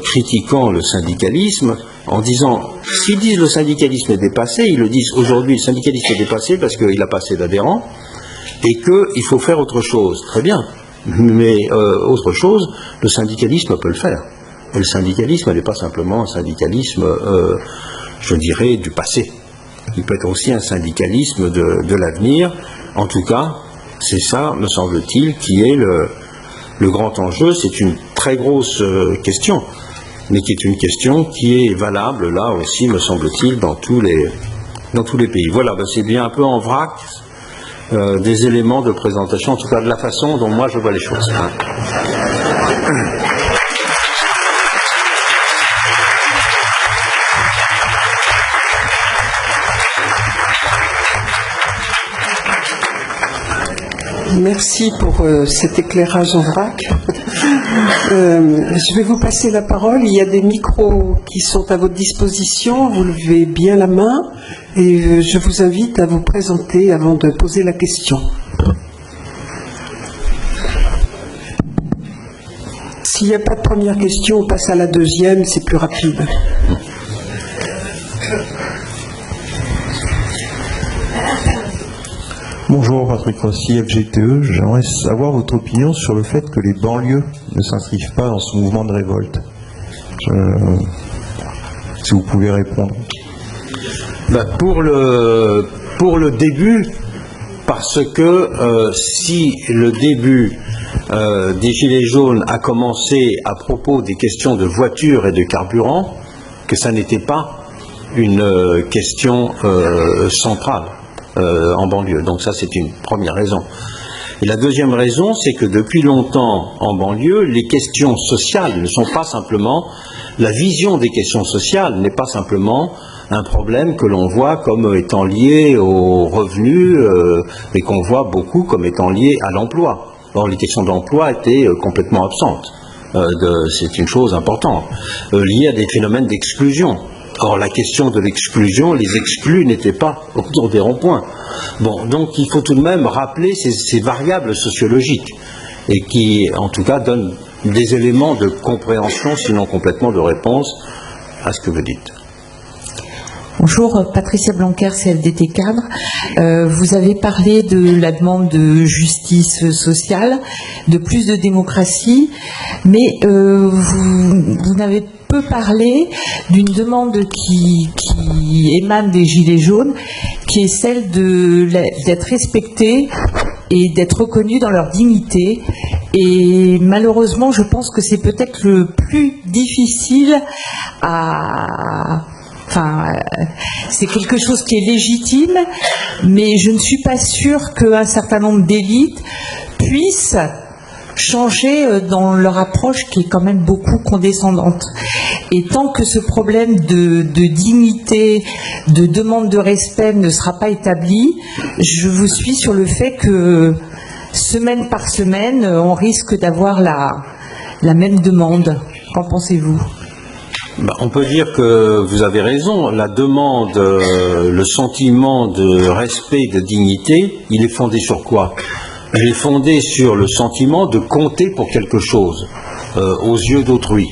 critiquant le syndicalisme, en disant, s'ils disent le syndicalisme est dépassé, ils le disent aujourd'hui, le syndicalisme est dépassé parce qu'il a pas assez d'adhérents et qu'il faut faire autre chose. Très bien, mais autre chose, le syndicalisme peut le faire. Et le syndicalisme n'est pas simplement un syndicalisme, je dirais, du passé. Il peut être aussi un syndicalisme de l'avenir. En tout cas, c'est ça, me semble-t-il, qui est le grand enjeu. C'est une très grosse question, mais qui est une question qui est valable, là aussi, me semble-t-il, dans tous les pays. Voilà, c'est bien un peu en vrac des éléments de présentation, en tout cas de la façon dont moi je vois les choses. Merci pour cet éclairage en vrac. Je vais vous passer la parole. Il y a des micros qui sont à votre disposition. Vous levez bien la main et je vous invite à vous présenter avant de poser la question. S'il n'y a pas de première question, on passe à la deuxième, c'est plus rapide. Bonjour, Patrick Rossi, FGTE. J'aimerais savoir votre opinion sur le fait que les banlieues ne s'inscrivent pas dans ce mouvement de révolte. Si vous pouvez répondre. Pour le début, parce que si le début des Gilets jaunes a commencé à propos des questions de voitures et de carburant, que ça n'était pas une question centrale. En banlieue. Donc ça, c'est une première raison. Et la deuxième raison, c'est que depuis longtemps, en banlieue, les questions sociales ne sont pas simplement... La vision des questions sociales n'est pas simplement un problème que l'on voit comme étant lié aux revenus, mais qu'on voit beaucoup comme étant lié à l'emploi. Or, les questions d'emploi étaient complètement absentes. C'est une chose importante. Liées à des phénomènes d'exclusion. Or, la question de l'exclusion, les exclus n'étaient pas autour des ronds-points. Bon, donc il faut tout de même rappeler ces variables sociologiques et qui, en tout cas, donnent des éléments de compréhension, sinon complètement de réponse à ce que vous dites. Bonjour, Patricia Blanquer, CFDT Cadre. Vous avez parlé de la demande de justice sociale, de plus de démocratie, mais vous n'avez peu parlé d'une demande qui émane des Gilets jaunes, qui est celle d'être respectés et d'être reconnus dans leur dignité. Et malheureusement, je pense que c'est peut-être le plus difficile c'est quelque chose qui est légitime, mais je ne suis pas sûre qu'un certain nombre d'élites puissent changer dans leur approche qui est quand même beaucoup condescendante. Et tant que ce problème de dignité, de demande de respect ne sera pas établi, je vous suis sur le fait que semaine par semaine, on risque d'avoir la même demande. Qu'en pensez-vous ? On peut dire que vous avez raison. La demande, le sentiment de respect, de dignité, il est fondé sur quoi? elle est fondée sur le sentiment de compter pour quelque chose aux yeux d'autrui,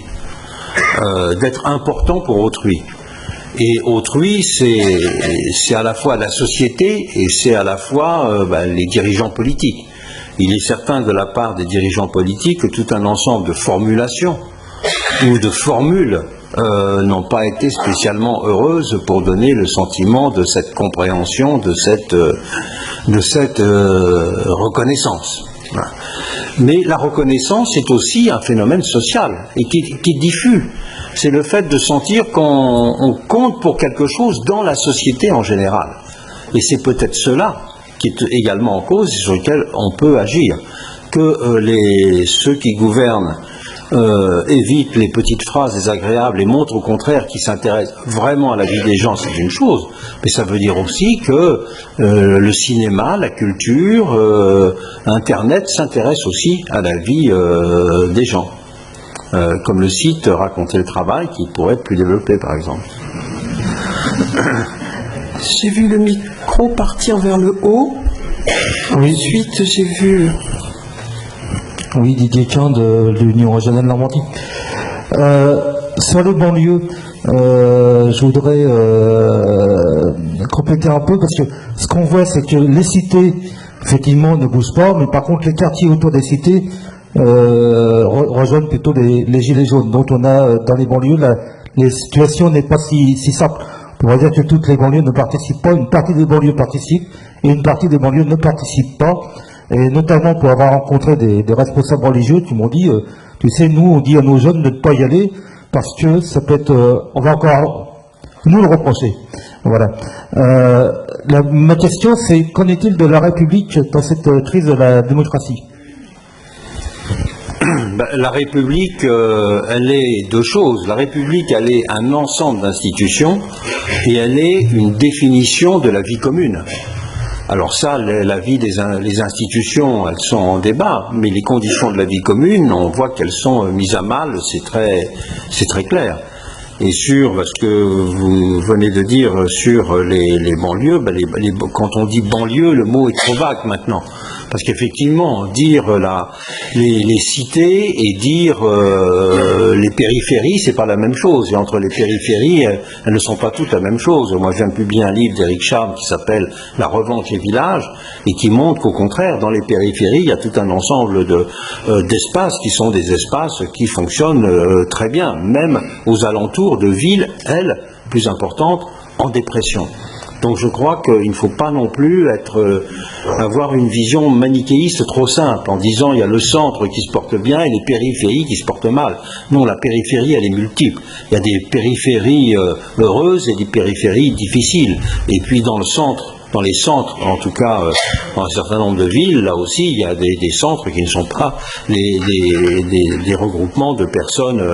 d'être important pour autrui. Et autrui, c'est à la fois la société et c'est à la fois les dirigeants politiques. Il est certain de la part des dirigeants politiques que tout un ensemble de formulations ou de formules n'ont pas été spécialement heureuses pour donner le sentiment de cette compréhension, de cette reconnaissance. Voilà. Mais la reconnaissance est aussi un phénomène social et qui diffuse. C'est le fait de sentir qu'on compte pour quelque chose dans la société en général. Et c'est peut-être cela qui est également en cause et sur lequel on peut agir. Que ceux qui gouvernent évitent les petites phrases désagréables et montrent au contraire qu'ils s'intéressent vraiment à la vie des gens, c'est une chose. Mais ça veut dire aussi que le cinéma, la culture, Internet s'intéressent aussi à la vie des gens. Comme le site Raconter le travail, qui pourrait être plus développé, par exemple. J'ai vu le micro partir vers le haut. Oui. Ensuite, j'ai vu... Oui, Didier Kahn de l'Union régionale Normandie. Sur les banlieues, je voudrais compléter un peu, parce que ce qu'on voit, c'est que les cités, effectivement, ne bougent pas, mais par contre, les quartiers autour des cités rejoignent plutôt les gilets jaunes. Donc on a dans les banlieues, la situation n'est pas si simple. On va dire que toutes les banlieues ne participent pas, une partie des banlieues participent et une partie des banlieues ne participent pas. Et notamment pour avoir rencontré des responsables religieux qui m'ont dit, tu sais, nous on dit à nos jeunes de ne pas y aller parce que ça peut être, on va encore nous le reprocher. Voilà. Ma question c'est, qu'en est-il de la République dans cette crise de la démocratie ? La République, elle est deux choses. La République, elle est un ensemble d'institutions et elle est une définition de la vie commune. Alors ça, les institutions, elles sont en débat, mais les conditions de la vie commune, on voit qu'elles sont mises à mal, c'est très clair. Et sur ce que vous venez de dire sur les banlieues, quand on dit banlieue, le mot est trop vague maintenant. Parce qu'effectivement, dire les cités et dire les périphéries, c'est pas la même chose. Et entre les périphéries, elles ne sont pas toutes la même chose. Moi, je viens de publier un livre d'Éric Charme qui s'appelle La revanche des villages et qui montre qu'au contraire, dans les périphéries, il y a tout un ensemble d'espaces qui sont des espaces qui fonctionnent très bien, même aux alentours de villes, elles, plus importantes, en dépression. Donc je crois qu'il ne faut pas non plus avoir une vision manichéiste trop simple en disant il y a le centre qui se porte bien et les périphéries qui se portent mal. Non, la périphérie elle est multiple. Il y a des périphéries heureuses et des périphéries difficiles. Et puis dans les centres, en tout cas dans un certain nombre de villes, là aussi il y a des centres qui ne sont pas des regroupements de personnes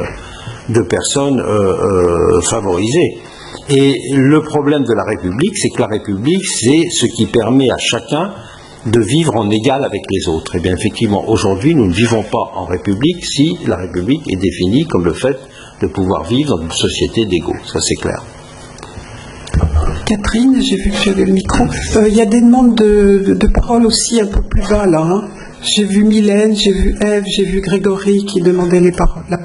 favorisées. Et le problème de la République, c'est que la République, c'est ce qui permet à chacun de vivre en égal avec les autres. Et bien effectivement, aujourd'hui, nous ne vivons pas en République si la République est définie comme le fait de pouvoir vivre dans une société d'égaux. Ça, c'est clair. Catherine, j'ai vu que tu avais le micro. Il y a des demandes de parole aussi un peu plus bas, là. Hein. J'ai vu Mylène, j'ai vu Ève, j'ai vu Grégory qui demandaient les paroles. Là.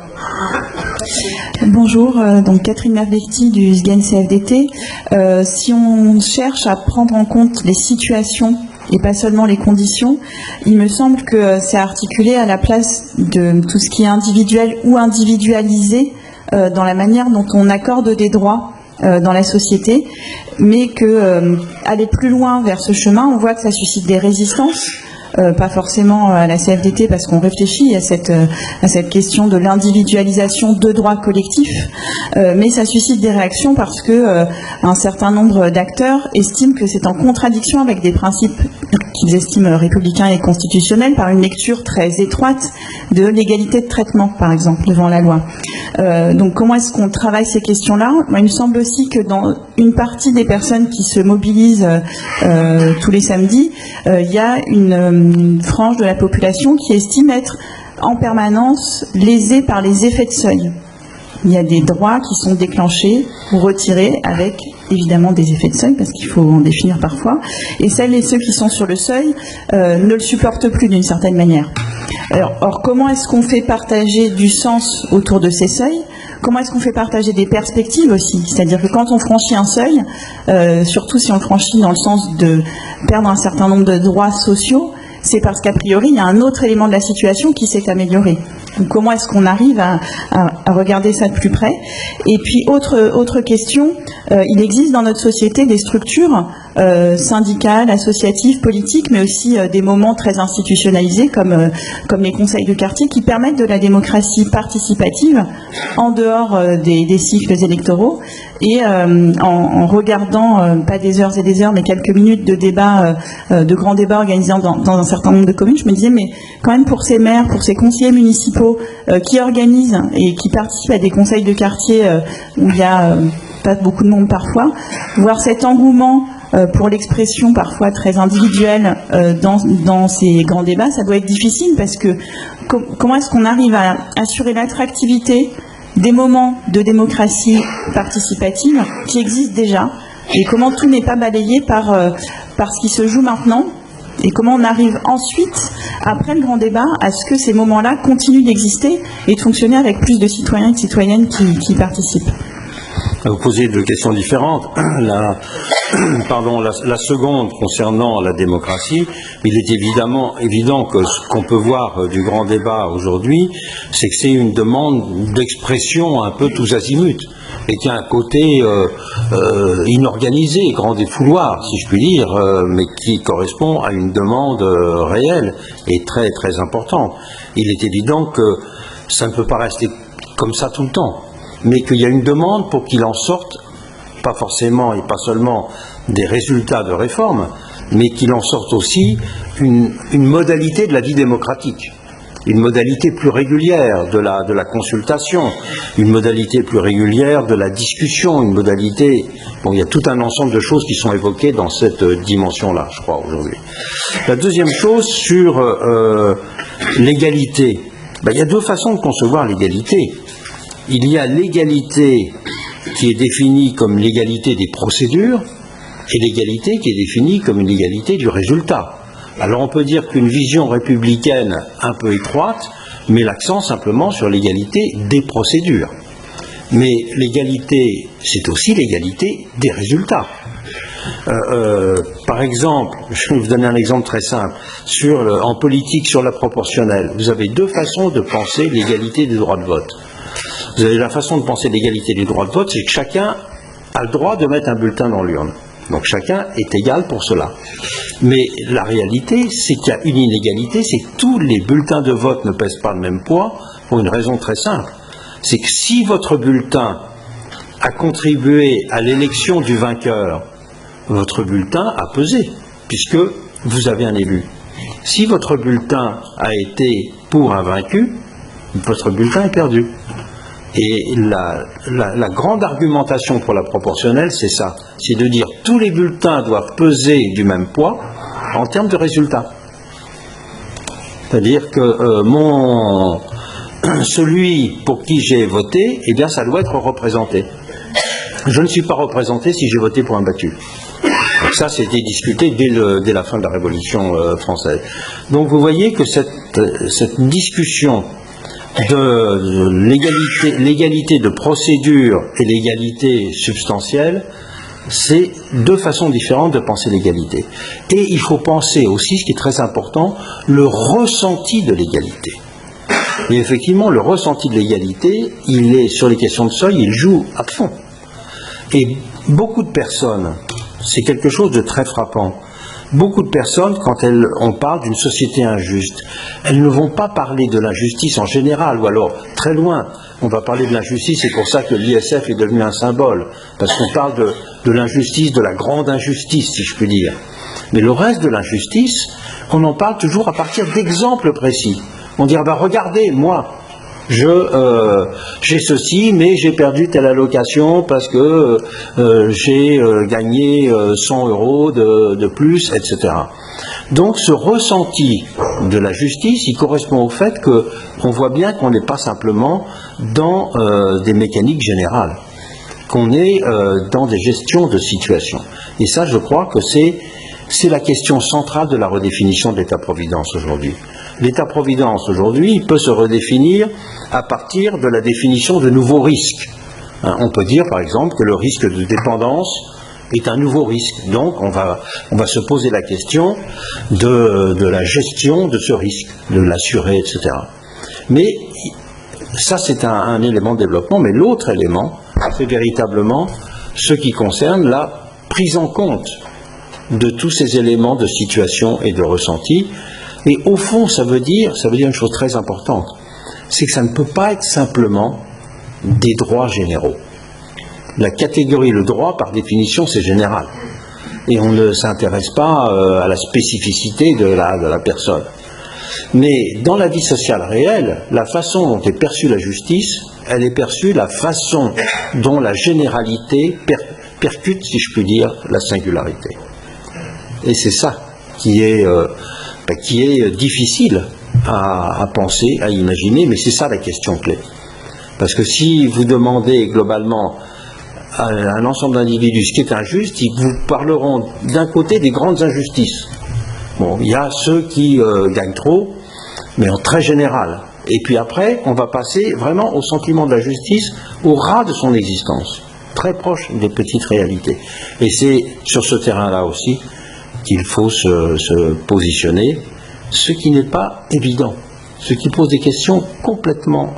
Bonjour, donc Catherine Mervecti du SGEN CFDT. Si on cherche à prendre en compte les situations et pas seulement les conditions, il me semble que c'est articulé à la place de tout ce qui est individuel ou individualisé dans la manière dont on accorde des droits dans la société, mais que aller plus loin vers ce chemin, on voit que ça suscite des résistances. Pas forcément à la CFDT parce qu'on réfléchit à cette question de l'individualisation de droits collectifs, mais ça suscite des réactions parce que un certain nombre d'acteurs estiment que c'est en contradiction avec des principes qu'ils estiment républicains et constitutionnels par une lecture très étroite de l'égalité de traitement, par exemple, devant la loi. Donc comment est-ce qu'on travaille ces questions-là ? Il me semble aussi que dans une partie des personnes qui se mobilisent tous les samedis, il y a une frange de la population qui estime être en permanence lésée par les effets de seuil. Il y a des droits qui sont déclenchés ou retirés avec évidemment des effets de seuil, parce qu'il faut en définir parfois. Et celles et ceux qui sont sur le seuil ne le supportent plus d'une certaine manière. Or, comment est-ce qu'on fait partager du sens autour de ces seuils ? Comment est-ce qu'on fait partager des perspectives aussi ? C'est-à-dire que quand on franchit un seuil, surtout si on le franchit dans le sens de perdre un certain nombre de droits sociaux, c'est parce qu'a priori, il y a un autre élément de la situation qui s'est amélioré. Donc, comment est-ce qu'on arrive à regarder ça de plus près ? Et puis, autre question, il existe dans notre société des structures syndicales, associatives, politiques, mais aussi des moments très institutionnalisés comme les conseils de quartier qui permettent de la démocratie participative en dehors des cycles électoraux et en regardant, pas des heures et des heures, mais quelques minutes de débats, de grands débats organisés dans un certain nombre de communes, je me disais, mais quand même pour ces maires, pour ces conseillers municipaux qui organisent et qui participent à des conseils de quartier où il y a pas beaucoup de monde parfois, voir cet engouement pour l'expression parfois très individuelle dans ces grands débats, ça doit être difficile parce que comment est-ce qu'on arrive à assurer l'attractivité des moments de démocratie participative qui existent déjà et comment tout n'est pas balayé par ce qui se joue maintenant et comment on arrive ensuite, après le grand débat, à ce que ces moments-là continuent d'exister et de fonctionner avec plus de citoyens et de citoyennes qui participent. Vous posez deux questions différentes. La seconde concernant la démocratie, il est évident que ce qu'on peut voir du grand débat aujourd'hui, c'est que c'est une demande d'expression un peu tous azimuts et qui a un côté inorganisé, grand défouloir, si je puis dire, mais qui correspond à une demande réelle et très très importante. Il est évident que ça ne peut pas rester comme ça tout le temps, mais qu'il y a une demande pour qu'il en sorte, pas forcément et pas seulement des résultats de réforme, mais qu'il en sorte aussi une modalité de la vie démocratique, une modalité plus régulière de la consultation, une modalité plus régulière de la discussion, une modalité... Bon, il y a tout un ensemble de choses qui sont évoquées dans cette dimension-là, je crois, aujourd'hui. La deuxième chose, sur l'égalité. Il y a deux façons de concevoir l'égalité. Il y a l'égalité qui est définie comme l'égalité des procédures et l'égalité qui est définie comme une égalité du résultat. Alors on peut dire qu'une vision républicaine un peu étroite met l'accent simplement sur l'égalité des procédures. Mais l'égalité, c'est aussi l'égalité des résultats. Par exemple, je vais vous donner un exemple très simple, en politique sur la proportionnelle. Vous avez deux façons de penser l'égalité des droits de vote. Vous avez la façon de penser l'égalité des droits de vote, c'est que chacun a le droit de mettre un bulletin dans l'urne. Donc chacun est égal pour cela. Mais la réalité, c'est qu'il y a une inégalité, c'est que tous les bulletins de vote ne pèsent pas le même poids pour une raison très simple. C'est que si votre bulletin a contribué à l'élection du vainqueur, votre bulletin a pesé, puisque vous avez un élu. Si votre bulletin a été pour un vaincu, votre bulletin est perdu. Et la grande argumentation pour la proportionnelle, c'est ça. C'est de dire tous les bulletins doivent peser du même poids en termes de résultats. C'est-à-dire que celui pour qui j'ai voté, eh bien ça doit être représenté. Je ne suis pas représenté si j'ai voté pour un battu. Donc ça, c'était discuté dès la fin de la Révolution française. Donc vous voyez que cette discussion de l'égalité de procédure et l'égalité substantielle, c'est deux façons différentes de penser l'égalité. Et il faut penser aussi, ce qui est très important, le ressenti de l'égalité. Et effectivement, le ressenti de l'égalité, il est sur les questions de seuil, il joue à fond. Et beaucoup de personnes, c'est quelque chose de très frappant. Beaucoup de personnes, quand on parle d'une société injuste, elles ne vont pas parler de l'injustice en général, ou alors très loin. On va parler de l'injustice, c'est pour ça que l'ISF est devenu un symbole, parce qu'on parle de l'injustice, de la grande injustice, si je puis dire. Mais le reste de l'injustice, on en parle toujours à partir d'exemples précis. On dit, regardez, moi, J'ai ceci, mais j'ai perdu telle allocation parce que j'ai gagné 100 € de plus, etc. Donc ce ressenti de la justice, il correspond au fait qu'on voit bien qu'on n'est pas simplement dans des mécaniques générales, qu'on est dans des gestions de situation. Et ça, je crois que c'est la question centrale de la redéfinition de l'État-providence aujourd'hui. L'État-providence aujourd'hui peut se redéfinir à partir de la définition de nouveaux risques. On peut dire par exemple que le risque de dépendance est un nouveau risque. Donc on va se poser la question de la gestion de ce risque, de l'assurer, etc. Mais ça c'est un élément de développement, mais l'autre élément, c'est véritablement ce qui concerne la prise en compte de tous ces éléments de situation et de ressenti. Et au fond, ça veut dire une chose très importante, c'est que ça ne peut pas être simplement des droits généraux. La catégorie, le droit, par définition, c'est général. Et on ne s'intéresse pas à la spécificité de la personne. Mais dans la vie sociale réelle, la façon dont est perçue la justice, elle est perçue la façon dont la généralité percute, si je puis dire, la singularité. Et c'est ça qui est difficile à penser, à imaginer, mais c'est ça la question clé. Parce que si vous demandez globalement à un ensemble d'individus ce qui est injuste, ils vous parleront d'un côté des grandes injustices. Bon, il y a ceux qui gagnent trop, mais en très général. Et puis après, on va passer vraiment au sentiment de la justice, au ras de son existence, très proche des petites réalités. Et c'est sur ce terrain-là aussi qu'il faut se positionner, ce qui n'est pas évident, ce qui pose des questions complètement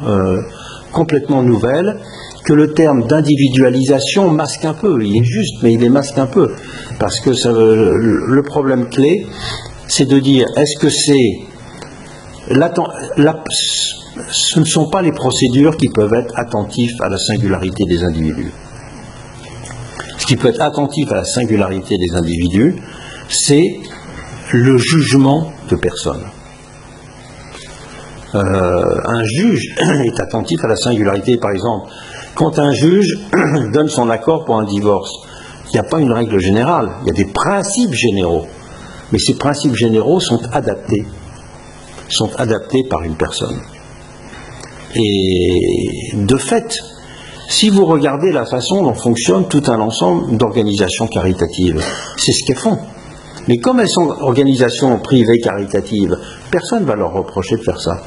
nouvelles, que le terme d'individualisation masque un peu. Il est juste, mais il les masque un peu. Parce que le problème clé, c'est de dire, est-ce que ce ne sont pas les procédures qui peuvent être attentives à la singularité des individus. Ce qui peut être attentif à la singularité des individus, c'est le jugement de personnes. Un juge est attentif à la singularité. Par exemple, quand un juge donne son accord pour un divorce, il n'y a pas une règle générale, il y a des principes généraux. Mais ces principes généraux sont adaptés par une personne. Et de fait, si vous regardez la façon dont fonctionne tout un ensemble d'organisations caritatives, c'est ce qu'elles font. Mais comme elles sont organisations privées caritatives, personne ne va leur reprocher de faire ça.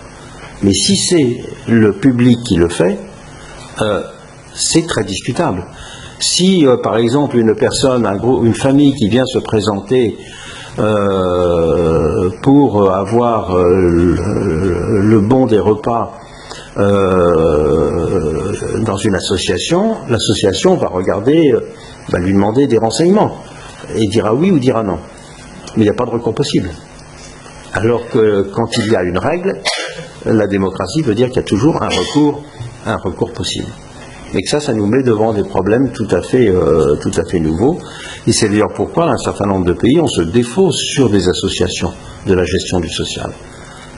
Mais si c'est le public qui le fait, c'est très discutable. Si, par exemple, une personne, une famille qui vient se présenter pour avoir le bon des repas dans une association, l'association va lui demander des renseignements et dira oui ou dira non. Mais il n'y a pas de recours possible. Alors que quand il y a une règle, la démocratie veut dire qu'il y a toujours un recours possible. Et que ça nous met devant des problèmes tout à fait nouveaux. Et c'est d'ailleurs pourquoi, dans un certain nombre de pays, on se défausse sur des associations de la gestion du social.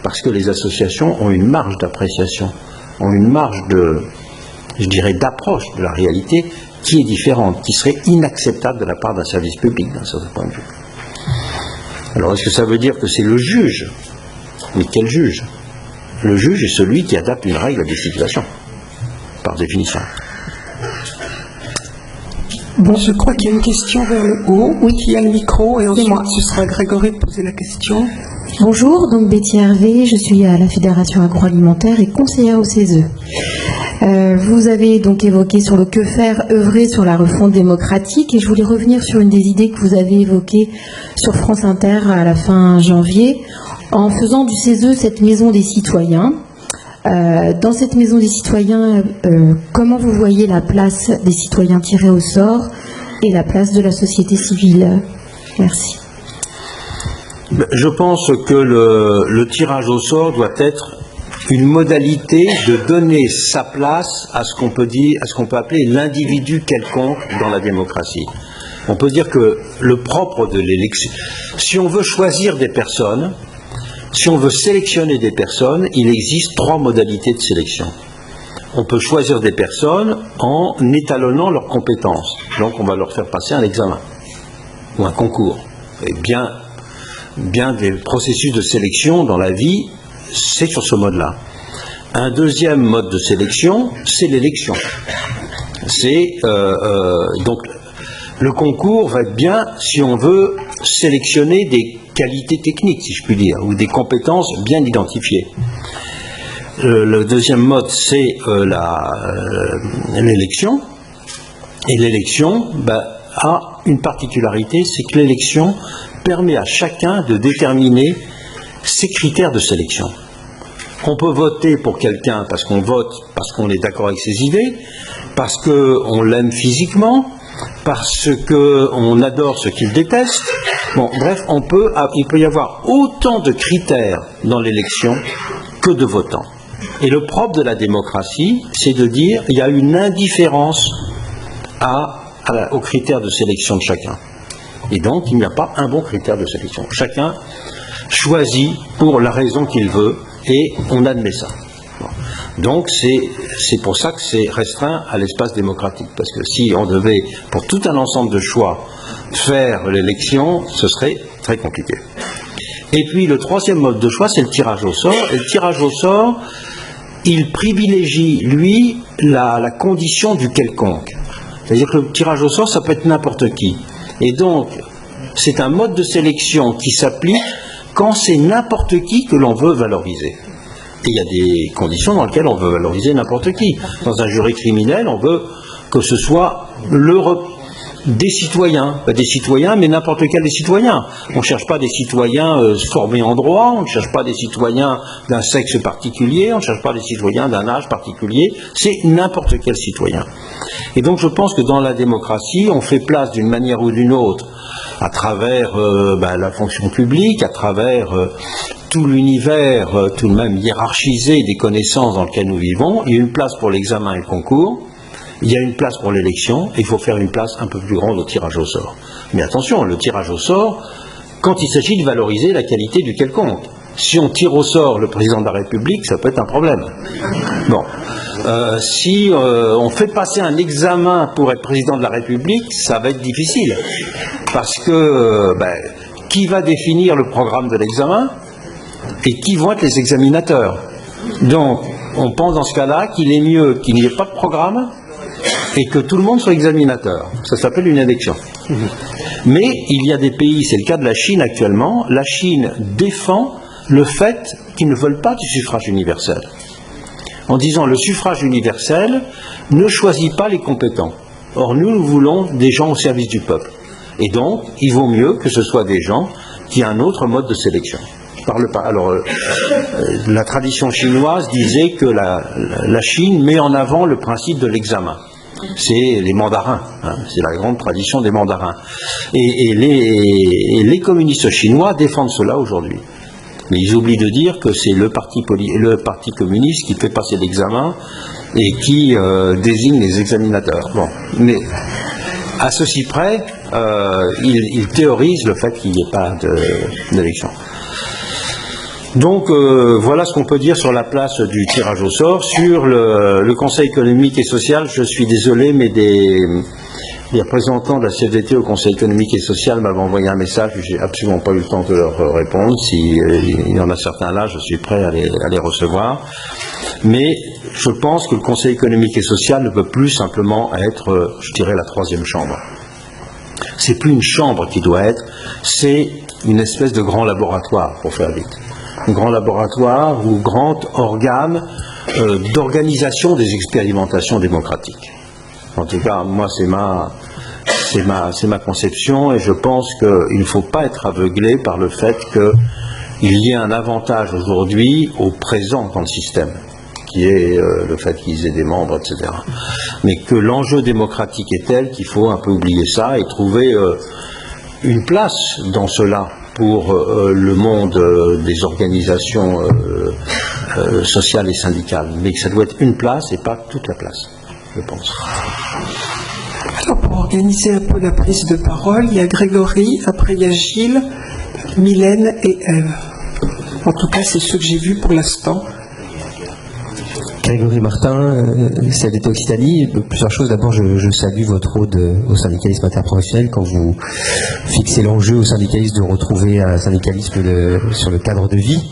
Parce que les associations ont une marge d'appréciation, ont une marge d'approche de la réalité qui est différente, qui serait inacceptable de la part d'un service public, d'un certain point de vue. Alors, est-ce que ça veut dire que c'est le juge? Mais quel juge? Le juge est celui qui adapte une règle à des situations, par définition. Bon, je crois qu'il y a une question vers le haut. Oui, il y a le micro, et ensuite ce sera Grégory de poser la question. Bonjour, donc Betty Hervé, je suis à la Fédération agroalimentaire et conseillère au CESE. Vous avez donc évoqué sur le que faire, œuvrer sur la refonte démocratique, et je voulais revenir sur une des idées que vous avez évoquées sur France Inter à la fin janvier, en faisant du CESE cette maison des citoyens. Dans cette maison des citoyens, comment vous voyez la place des citoyens tirés au sort et la place de la société civile? Merci. Je pense que le tirage au sort doit être une modalité de donner sa place à ce qu'on peut appeler l'individu quelconque dans la démocratie. On peut dire que le propre de l'élection, si on veut choisir des personnes, Si on veut sélectionner des personnes, il existe 3 modalités de sélection. On peut choisir des personnes en étalonnant leurs compétences. Donc on va leur faire passer un examen ou un concours. Et bien des processus de sélection dans la vie, c'est sur ce mode-là. Un deuxième mode de sélection, c'est l'élection. Donc le concours va être bien si on veut sélectionner des qualités techniques, si je puis dire, ou des compétences bien identifiées. Le deuxième mode, c'est l'élection. Et l'élection a une particularité, c'est que l'élection permet à chacun de déterminer ses critères de sélection. On peut voter pour quelqu'un parce qu'on vote, parce qu'on est d'accord avec ses idées, parce qu'on l'aime physiquement, parce qu'on adore ce qu'il déteste. Bon, bref, il peut y avoir autant de critères dans l'élection que de votants. Et le propre de la démocratie, c'est de dire qu'il y a une indifférence aux critères de sélection de chacun. Et donc, il n'y a pas un bon critère de sélection. Chacun choisit pour la raison qu'il veut et on admet ça. Bon. Donc, c'est pour ça que c'est restreint à l'espace démocratique. Parce que si on devait, pour tout un ensemble de choix, faire l'élection, ce serait très compliqué. Et puis, le troisième mode de choix, c'est le tirage au sort. Et le tirage au sort, il privilégie, lui, la condition du quelconque. C'est-à-dire que le tirage au sort, ça peut être n'importe qui. Et donc, c'est un mode de sélection qui s'applique quand c'est n'importe qui que l'on veut valoriser. Et il y a des conditions dans lesquelles on veut valoriser n'importe qui. Dans un jury criminel, on veut que ce soit des citoyens, mais n'importe quel des citoyens. On ne cherche pas des citoyens formés en droit, on ne cherche pas des citoyens d'un sexe particulier, on ne cherche pas des citoyens d'un âge particulier, c'est n'importe quel citoyen. Et donc je pense que dans la démocratie, on fait place d'une manière ou d'une autre, à travers la fonction publique, à travers tout l'univers, tout de même hiérarchisé des connaissances dans lequel nous vivons. Il y a une place pour l'examen et le concours. Il y a une place pour l'élection, et il faut faire une place un peu plus grande au tirage au sort. Mais attention, le tirage au sort, quand il s'agit de valoriser la qualité du quelconque. Si on tire au sort le président de la République, ça peut être un problème. Bon. Si on fait passer un examen pour être président de la République, ça va être difficile. Parce que qui va définir le programme de l'examen et qui vont être les examinateurs? Donc, on pense dans ce cas-là qu'il est mieux qu'il n'y ait pas de programme et que tout le monde soit examinateur. Ça s'appelle une élection. Mais il y a des pays, c'est le cas de la Chine actuellement, la Chine défend le fait qu'ils ne veulent pas du suffrage universel. En disant le suffrage universel ne choisit pas les compétents. Or, nous voulons des gens au service du peuple. Et donc, il vaut mieux que ce soit des gens qui aient un autre mode de sélection. Alors, la tradition chinoise disait que la Chine met en avant le principe de l'examen. C'est les mandarins, c'est la grande tradition des mandarins. Et les communistes chinois défendent cela aujourd'hui. Mais ils oublient de dire que c'est le parti communiste qui fait passer l'examen et qui désigne les examinateurs. Bon, mais à ceci près, ils théorisent le fait qu'il n'y ait pas d'élection. Donc voilà ce qu'on peut dire sur la place du tirage au sort. Sur le Conseil économique et social, je suis désolé, mais les représentants de la CFDT au Conseil économique et social m'avaient envoyé un message, je n'ai absolument pas eu le temps de leur répondre. S'il y en a certains là, je suis prêt à les recevoir. Mais je pense que le Conseil économique et social ne peut plus simplement être, je dirais, la troisième chambre. C'est plus une chambre qui doit être, c'est une espèce de grand laboratoire, pour faire vite. Un grand laboratoire ou grand organe d'organisation des expérimentations démocratiques. En tout cas, moi, c'est ma conception, et je pense qu'il ne faut pas être aveuglé par le fait qu'il y ait un avantage aujourd'hui au présent dans le système, qui est le fait qu'ils aient des membres, etc. Mais que l'enjeu démocratique est tel qu'il faut un peu oublier ça et trouver une place dans cela pour le monde des organisations sociales et syndicales. Mais que ça doit être une place et pas toute la place, je pense. Alors, pour organiser un peu la prise de parole, il y a Grégory, après il y a Gilles, Mylène et Ève. En tout cas, c'est ce que j'ai vu pour l'instant. Grégory Martin, CFDT Occitanie. Plusieurs choses. D'abord, je salue votre ode au syndicalisme interprofessionnel quand vous fixez l'enjeu au syndicalisme de retrouver un syndicalisme sur le cadre de vie.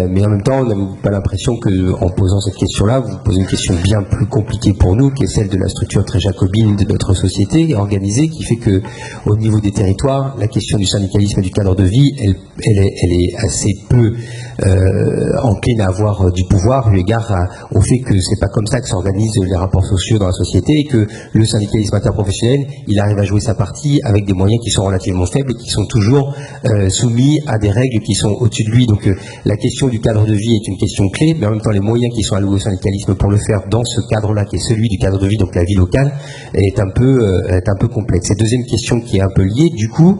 Mais en même temps, on n'a pas l'impression qu'en posant cette question-là, vous posez une question bien plus compliquée pour nous, qui est celle de la structure très jacobine de notre société organisée, qui fait que, au niveau des territoires, la question du syndicalisme et du cadre de vie, elle est assez peu encline à avoir du pouvoir, eu égard au fait que c'est pas comme ça que s'organisent les rapports sociaux dans la société, et que le syndicalisme interprofessionnel, il arrive à jouer sa partie avec des moyens qui sont relativement faibles et qui sont toujours soumis à des règles qui sont au-dessus de lui. Donc la question du cadre de vie est une question clé, mais en même temps les moyens qui sont alloués au syndicalisme pour le faire dans ce cadre-là, qui est celui du cadre de vie, donc la vie locale, est un peu complexe. Et deuxième question qui est un peu liée, du coup,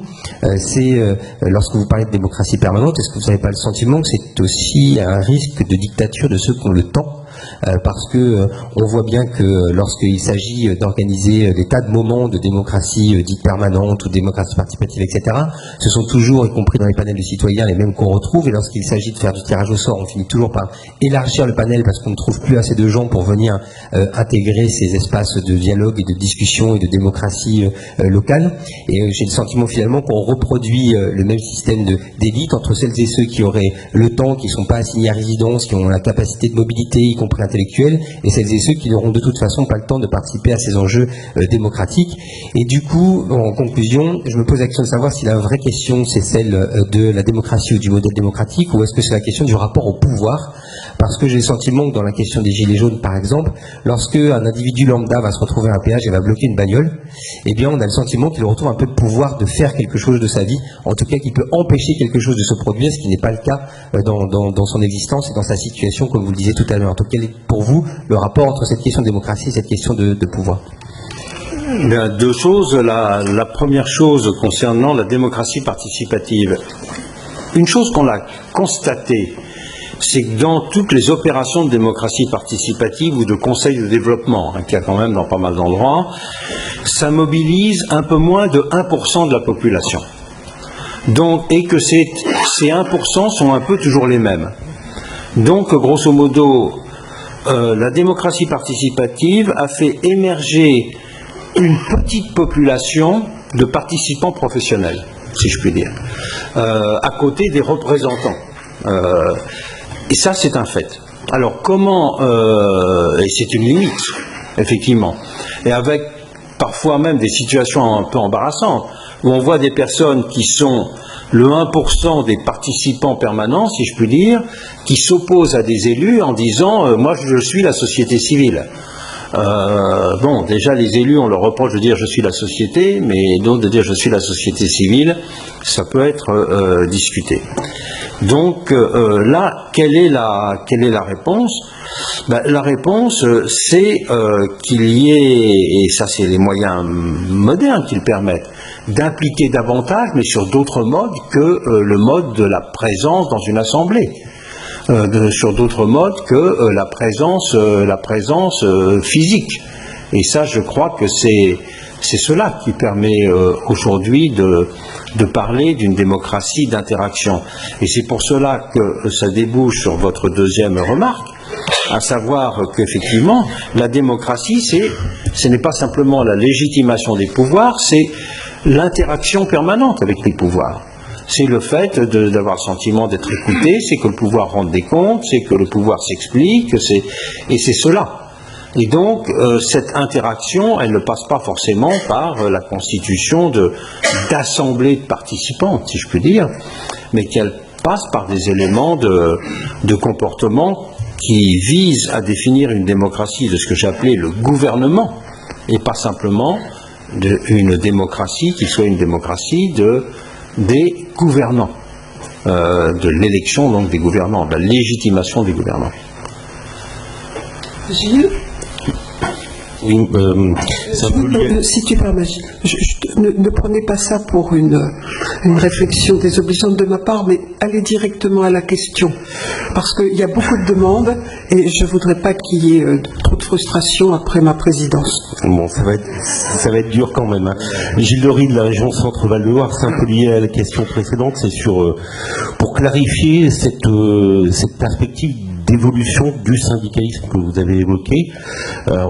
c'est lorsque vous parlez de démocratie permanente, est-ce que vous n'avez pas le sentiment que c'est aussi un risque de dictature de ceux qui ont le temps? Parce que on voit bien que lorsqu'il s'agit d'organiser des tas de moments de démocratie dite permanente ou démocratie participative, etc., ce sont toujours, y compris dans les panels de citoyens, les mêmes qu'on retrouve, et lorsqu'il s'agit de faire du tirage au sort, on finit toujours par élargir le panel parce qu'on ne trouve plus assez de gens pour venir intégrer ces espaces de dialogue et de discussion et de démocratie locale. Et j'ai le sentiment finalement qu'on reproduit le même système d'élite entre celles et ceux qui auraient le temps, qui ne sont pas assignés à résidence, qui ont la capacité de mobilité, y compris intellectuels, et celles et ceux qui n'auront de toute façon pas le temps de participer à ces enjeux démocratiques. Et du coup, en conclusion, je me pose la question de savoir si la vraie question c'est celle de la démocratie ou du modèle démocratique, ou est-ce que c'est la question du rapport au pouvoir, parce que j'ai le sentiment que dans la question des gilets jaunes par exemple, lorsque un individu lambda va se retrouver à un péage et va bloquer une bagnole, eh bien on a le sentiment qu'il retrouve un peu de pouvoir de faire quelque chose de sa vie, en tout cas qu'il peut empêcher quelque chose de se produire, ce qui n'est pas le cas dans son existence et dans sa situation, comme vous le disiez tout à l'heure. Donc quel est pour vous le rapport entre cette question de démocratie et cette question de pouvoir? Bien, deux choses. La première chose concernant la démocratie participative. Une chose qu'on a constatée, c'est que dans toutes les opérations de démocratie participative ou de conseil de développement, qu'il y a quand même dans pas mal d'endroits, ça mobilise un peu moins de 1% de la population. Donc, et que ces 1% sont un peu toujours les mêmes. Donc, grosso modo, la démocratie participative a fait émerger une petite population de participants professionnels, si je puis dire, à côté des représentants. Et ça, c'est un fait. Alors, comment... et c'est une limite, effectivement. Et avec parfois même des situations un peu embarrassantes, où on voit des personnes qui sont le 1% des participants permanents, si je puis dire, qui s'opposent à des élus en disant moi je suis la société civile. Bon, déjà les élus, on leur reproche de dire je suis la société, mais d'autres de dire je suis la société civile, ça peut être discuté. Donc là, quelle est la réponse? Ben, la réponse, c'est qu'il y ait, et ça c'est les moyens modernes qui le permettent, d'impliquer davantage, mais sur d'autres modes que le mode de la présence dans une assemblée. Sur d'autres modes que la présence physique. Et ça, je crois que c'est cela qui permet aujourd'hui de parler d'une démocratie d'interaction. Et c'est pour cela que ça débouche sur votre deuxième remarque, à savoir qu'effectivement, la démocratie, ce n'est pas simplement la légitimation des pouvoirs, c'est l'interaction permanente avec les pouvoirs. C'est le fait d'avoir le sentiment d'être écouté, c'est que le pouvoir rende des comptes, c'est que le pouvoir s'explique, et c'est cela. Et donc, cette interaction, elle ne passe pas forcément par la constitution d'assemblées de participants, si je puis dire, mais qu'elle passe par des éléments de comportement qui visent à définir une démocratie de ce que j'appelais le gouvernement, et pas simplement une démocratie qui soit une démocratie des gouvernants, de l'élection donc des gouvernants, de la légitimation des gouvernants. Gilles ? Oui, si tu permets, ne prenez pas ça pour une réflexion désobligeante de ma part, mais allez directement à la question. Parce qu'il y a beaucoup de demandes et je ne voudrais pas qu'il y ait trop de frustration après ma présidence. Bon, ça va être dur quand même. Hein. Gilles Dory de la région Centre-Val de Loire, c'est un peu lié à la question précédente, c'est sur pour clarifier cette perspective d'évolution du syndicalisme que vous avez évoqué.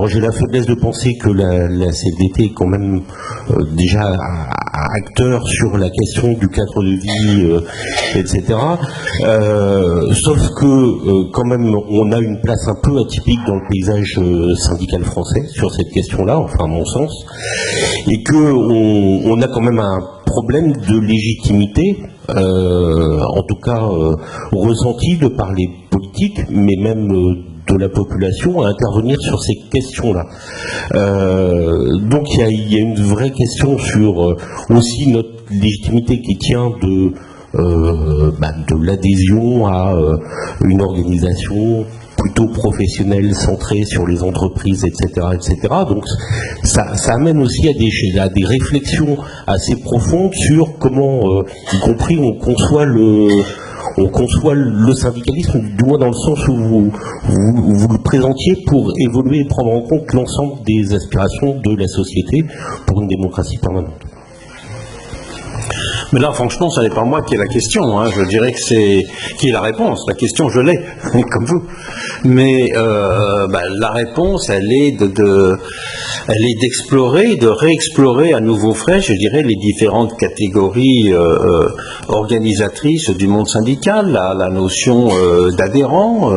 J'ai la faiblesse de penser que la CFDT est quand même déjà acteur sur la question du cadre de vie, etc. Sauf que quand même on a une place un peu atypique dans le paysage syndical français sur cette question-là, enfin à mon sens, et que on a quand même un problème de légitimité, en tout cas ressenti de par les politiques, mais même de la population à intervenir sur ces questions-là. Donc il y a une vraie question sur aussi notre légitimité qui tient de l'adhésion à une organisation plutôt professionnelle, centrée sur les entreprises, etc., etc. Donc ça amène aussi à des réflexions assez profondes sur comment, y compris, on conçoit le syndicalisme, du moins dans le sens où vous le présentiez pour évoluer et prendre en compte l'ensemble des aspirations de la société pour une démocratie permanente. Mais là, franchement, ce n'est pas moi qui ai la question. Hein. Je dirais que c'est qui est la réponse. La question, je l'ai, comme vous. Mais la réponse, elle est d'explorer, de réexplorer à nouveau frais, je dirais, les différentes catégories organisatrices du monde syndical, la notion d'adhérent,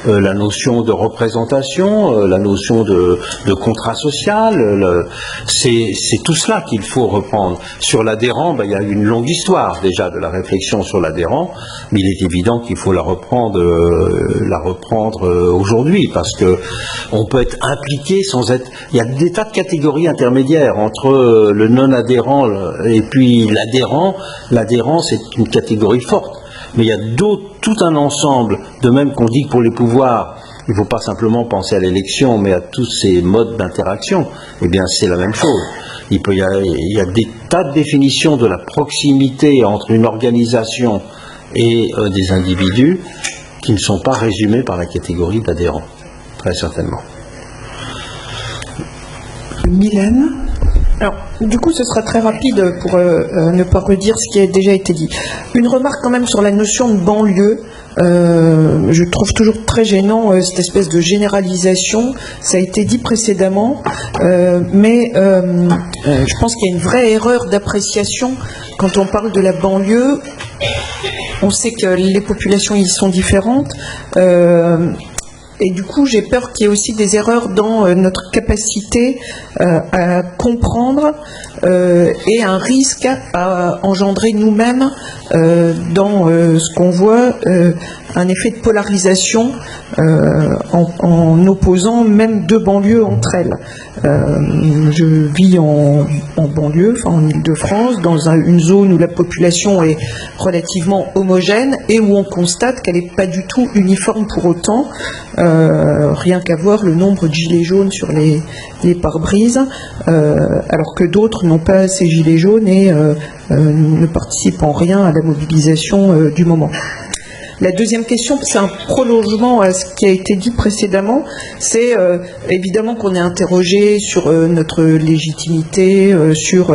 la notion de représentation, la notion de contrat social. C'est tout cela qu'il faut reprendre. Sur l'adhérent, il y a une longue histoire déjà de la réflexion sur l'adhérent, mais il est évident qu'il faut la reprendre aujourd'hui, parce que on peut être impliqué sans être. Il y a des tas de catégories intermédiaires entre le non-adhérent et puis l'adhérent. L'adhérent, c'est une catégorie forte, mais il y a tout un ensemble, de même qu'on dit que pour les pouvoirs, il ne faut pas simplement penser à l'élection, mais à tous ces modes d'interaction. Eh bien, c'est la même chose. Il y a des tas de définitions de la proximité entre une organisation et des individus qui ne sont pas résumées par la catégorie d'adhérents, très certainement. Mylène ? Alors, du coup, ce sera très rapide pour ne pas redire ce qui a déjà été dit. Une remarque quand même sur la notion de banlieue. Je trouve toujours très gênant cette espèce de généralisation. Ça a été dit précédemment, mais je pense qu'il y a une vraie erreur d'appréciation quand on parle de la banlieue. On sait que les populations y sont différentes. Et du coup, j'ai peur qu'il y ait aussi des erreurs dans notre capacité à comprendre et un risque à engendrer nous-mêmes dans ce qu'on voit, un effet de polarisation en opposant même deux banlieues entre elles. Je vis en banlieue, en Île-de-France, dans une zone où la population est relativement homogène et où on constate qu'elle n'est pas du tout uniforme pour autant, rien qu'à voir le nombre de gilets jaunes sur les pare-brises, alors que d'autres n'ont pas ces gilets jaunes et ne participent en rien à la mobilisation du moment. La deuxième question, c'est un prolongement à ce qui a été dit précédemment, c'est évidemment qu'on est interrogé sur notre légitimité, sur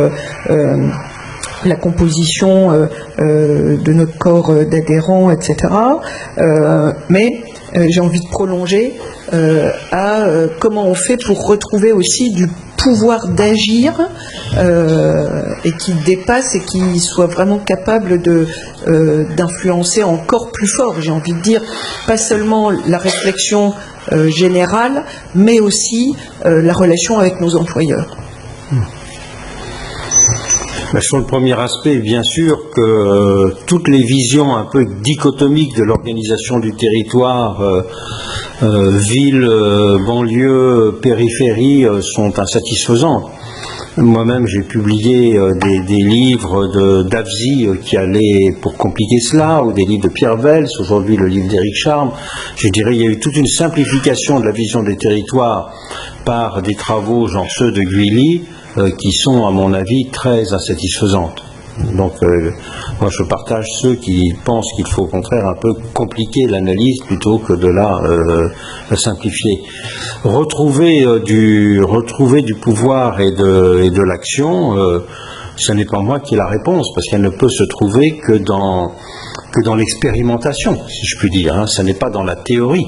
la composition de notre corps d'adhérents, etc. Mais j'ai envie de prolonger à comment on fait pour retrouver aussi du pouvoir d'agir et qui dépasse et qui soit vraiment capable d'influencer encore plus fort, j'ai envie de dire, pas seulement la réflexion générale, mais aussi la relation avec nos employeurs. Sur le premier aspect, bien sûr que toutes les visions un peu dichotomiques de l'organisation du territoire, ville, banlieue, périphérie, sont insatisfaisantes. Moi-même, j'ai publié des livres d'Avzi qui allaient pour compliquer cela, ou des livres de Pierre Vels, aujourd'hui le livre d'Éric Charme. Je dirais qu'il y a eu toute une simplification de la vision des territoires par des travaux genre ceux de Guilly, qui sont, à mon avis, très insatisfaisantes. Donc, moi, je partage ceux qui pensent qu'il faut au contraire un peu compliquer l'analyse plutôt que de la simplifier. Retrouver du pouvoir et de l'action, ce n'est pas moi qui ai la réponse, parce qu'elle ne peut se trouver que dans l'expérimentation, si je puis dire. Hein. Ce n'est pas dans la théorie,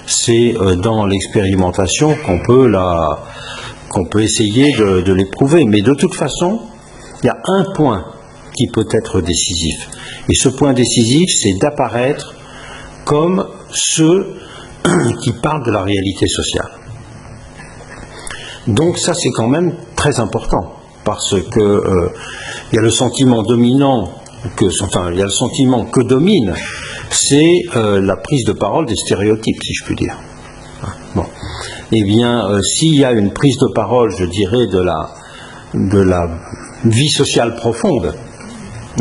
c'est dans l'expérimentation qu'on peut essayer de l'éprouver. Mais de toute façon, il y a un point qui peut être décisif. Et ce point décisif, c'est d'apparaître comme ceux qui parlent de la réalité sociale. Donc ça, c'est quand même très important, parce que il y a le sentiment dominant, il y a le sentiment que domine, c'est la prise de parole des stéréotypes, si je puis dire. Bon. Eh bien, s'il y a une prise de parole, je dirais, de la vie sociale profonde,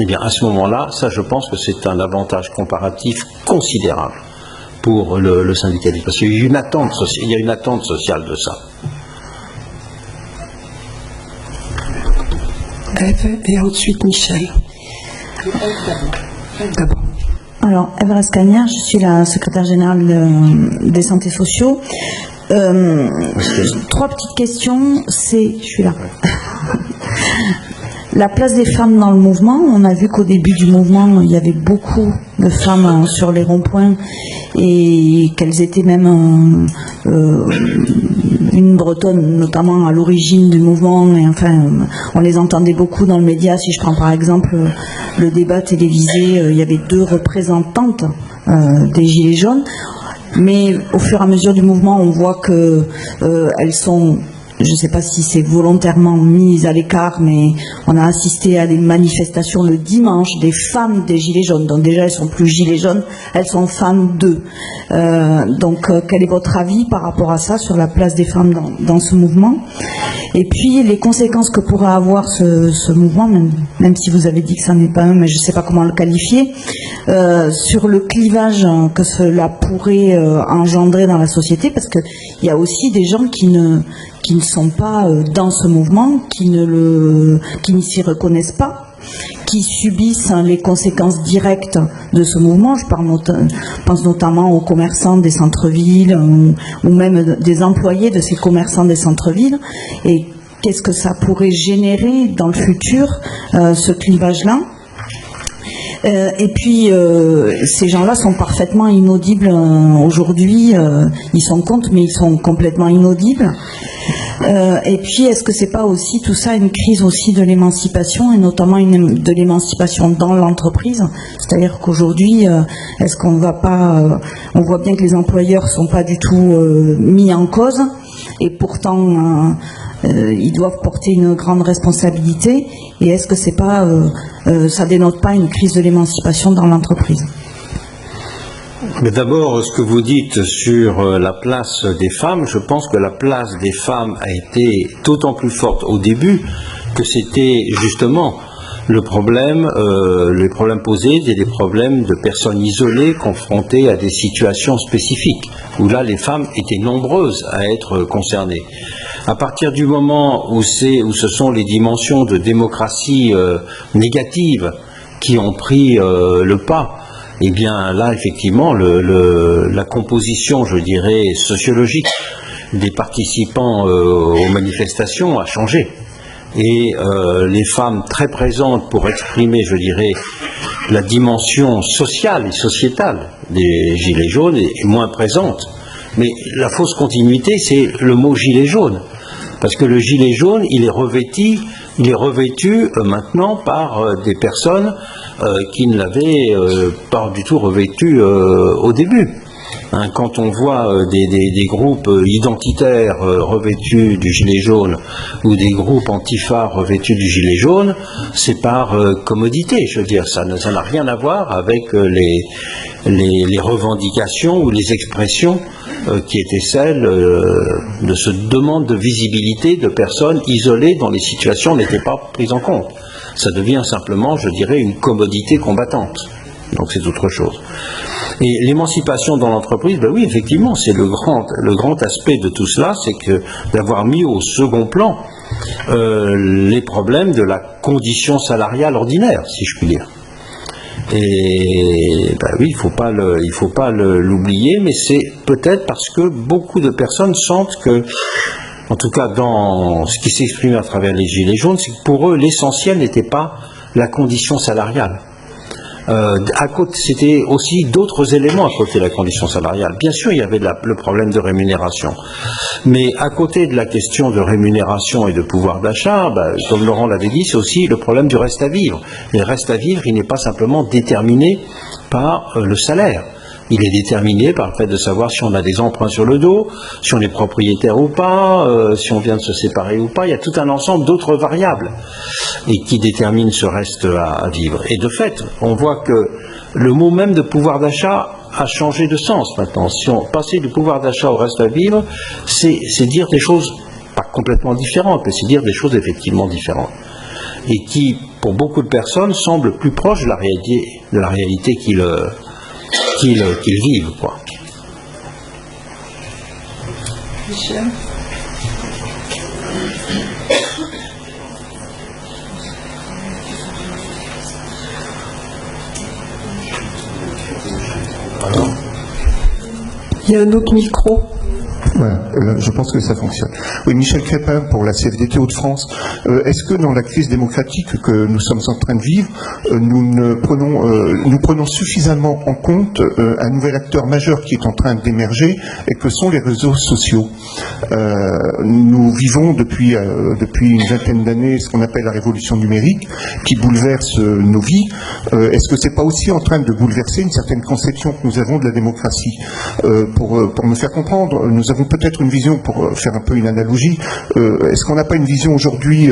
eh bien, à ce moment-là, ça, je pense que c'est un avantage comparatif considérable pour le syndicalisme, parce qu'il y a une attente sociale de ça. Ève et ensuite Michel. D'abord. Alors, Ève Rascagna, je suis la secrétaire générale des santé sociaux. 3 petites questions. Je suis là. La place des femmes dans le mouvement. On a vu qu'au début du mouvement, il y avait beaucoup de femmes sur les ronds-points et qu'elles étaient même une bretonne, notamment à l'origine du mouvement. Et enfin, on les entendait beaucoup dans le média. Si je prends par exemple le débat télévisé, il y avait 2 représentantes des Gilets jaunes. Mais au fur et à mesure du mouvement, on voit que elles sont, je ne sais pas si c'est volontairement mis à l'écart, mais on a assisté à des manifestations le dimanche des femmes des Gilets jaunes. Donc déjà, elles sont plus Gilets jaunes, elles sont femmes d'eux. Donc, quel est votre avis par rapport à ça, sur la place des femmes dans ce mouvement? Et puis, les conséquences que pourrait avoir ce mouvement, même si vous avez dit que ça n'est pas un, mais je ne sais pas comment le qualifier, sur le clivage que cela pourrait engendrer dans la société, parce qu'il y a aussi des gens qui ne sont pas dans ce mouvement, qui n'y s'y reconnaissent pas, qui subissent les conséquences directes de ce mouvement. Je pense notamment aux commerçants des centres-villes ou même des employés de ces commerçants des centres-villes. Et qu'est-ce que ça pourrait générer dans le futur, ce clivage-là? Et puis, ces gens-là sont parfaitement inaudibles aujourd'hui. Ils sont contre, mais ils sont complètement inaudibles. Et puis, est-ce que c'est pas aussi tout ça une crise aussi de l'émancipation, et notamment de l'émancipation dans l'entreprise? C'est-à-dire qu'aujourd'hui, est-ce qu'on va pas, on voit bien que les employeurs sont pas du tout mis en cause, et pourtant ils doivent porter une grande responsabilité. Et est-ce que c'est pas, ça dénote pas une crise de l'émancipation dans l'entreprise? Mais d'abord, ce que vous dites sur la place des femmes, je pense que la place des femmes a été d'autant plus forte au début que c'était justement le problème, les problèmes posés, des problèmes de personnes isolées confrontées à des situations spécifiques, où là les femmes étaient nombreuses à être concernées. À partir du moment où ce sont les dimensions de démocratie négative qui ont pris le pas, eh bien là, effectivement, la composition, je dirais, sociologique des participants aux manifestations a changé. Et les femmes très présentes pour exprimer, je dirais, la dimension sociale et sociétale des Gilets jaunes est moins présente. Mais la fausse continuité, c'est le mot gilet jaune. Parce que le gilet jaune, il est revêtu maintenant par des personnes qui ne l'avaient pas du tout revêtu au début. Hein, quand on voit des groupes identitaires revêtus du gilet jaune ou des groupes antifa revêtus du gilet jaune, c'est par commodité, je veux dire, ça n'a rien à voir avec les revendications ou les expressions qui étaient celles de ce demande de visibilité de personnes isolées dont les situations n'étaient pas prises en compte. Ça devient simplement, je dirais, une commodité combattante. Donc c'est autre chose. Et l'émancipation dans l'entreprise, ben oui, effectivement, c'est le grand aspect de tout cela, c'est que d'avoir mis au second plan les problèmes de la condition salariale ordinaire, si je puis dire. Et ben oui, il faut pas l'oublier, mais c'est peut-être parce que beaucoup de personnes sentent que, en tout cas dans ce qui s'exprime à travers les Gilets jaunes, c'est que pour eux l'essentiel n'était pas la condition salariale. C'était aussi d'autres éléments à côté de la condition salariale. Bien sûr, il y avait le problème de rémunération. Mais à côté de la question de rémunération et de pouvoir d'achat, comme Laurent l'avait dit, c'est aussi le problème du reste à vivre. Et le reste à vivre, il n'est pas simplement déterminé par le salaire. Il est déterminé par le fait de savoir si on a des emprunts sur le dos, si on est propriétaire ou pas, si on vient de se séparer ou pas. Il y a tout un ensemble d'autres variables et qui déterminent ce reste à vivre. Et de fait, on voit que le mot même de pouvoir d'achat a changé de sens maintenant. Si on passait du pouvoir d'achat au reste à vivre, c'est dire des choses pas complètement différentes, mais c'est dire des choses effectivement différentes. Et qui, pour beaucoup de personnes, semblent plus proches de la réalité qu'ils vivent, quoi. Michel. Il y a un autre micro. Voilà, je pense que ça fonctionne. Oui, Michel Crépin pour la CFDT Hauts-de-France. Est-ce que dans la crise démocratique que nous sommes en train de vivre, nous prenons suffisamment en compte un nouvel acteur majeur qui est en train d'émerger et que sont les réseaux sociaux? Nous vivons depuis une vingtaine d'années ce qu'on appelle la révolution numérique qui bouleverse nos vies. Est-ce que c'est pas aussi en train de bouleverser une certaine conception que nous avons de la démocratie? Pour me faire comprendre, nous avons peut-être une vision, pour faire un peu une analogie, est-ce qu'on n'a pas une vision aujourd'hui,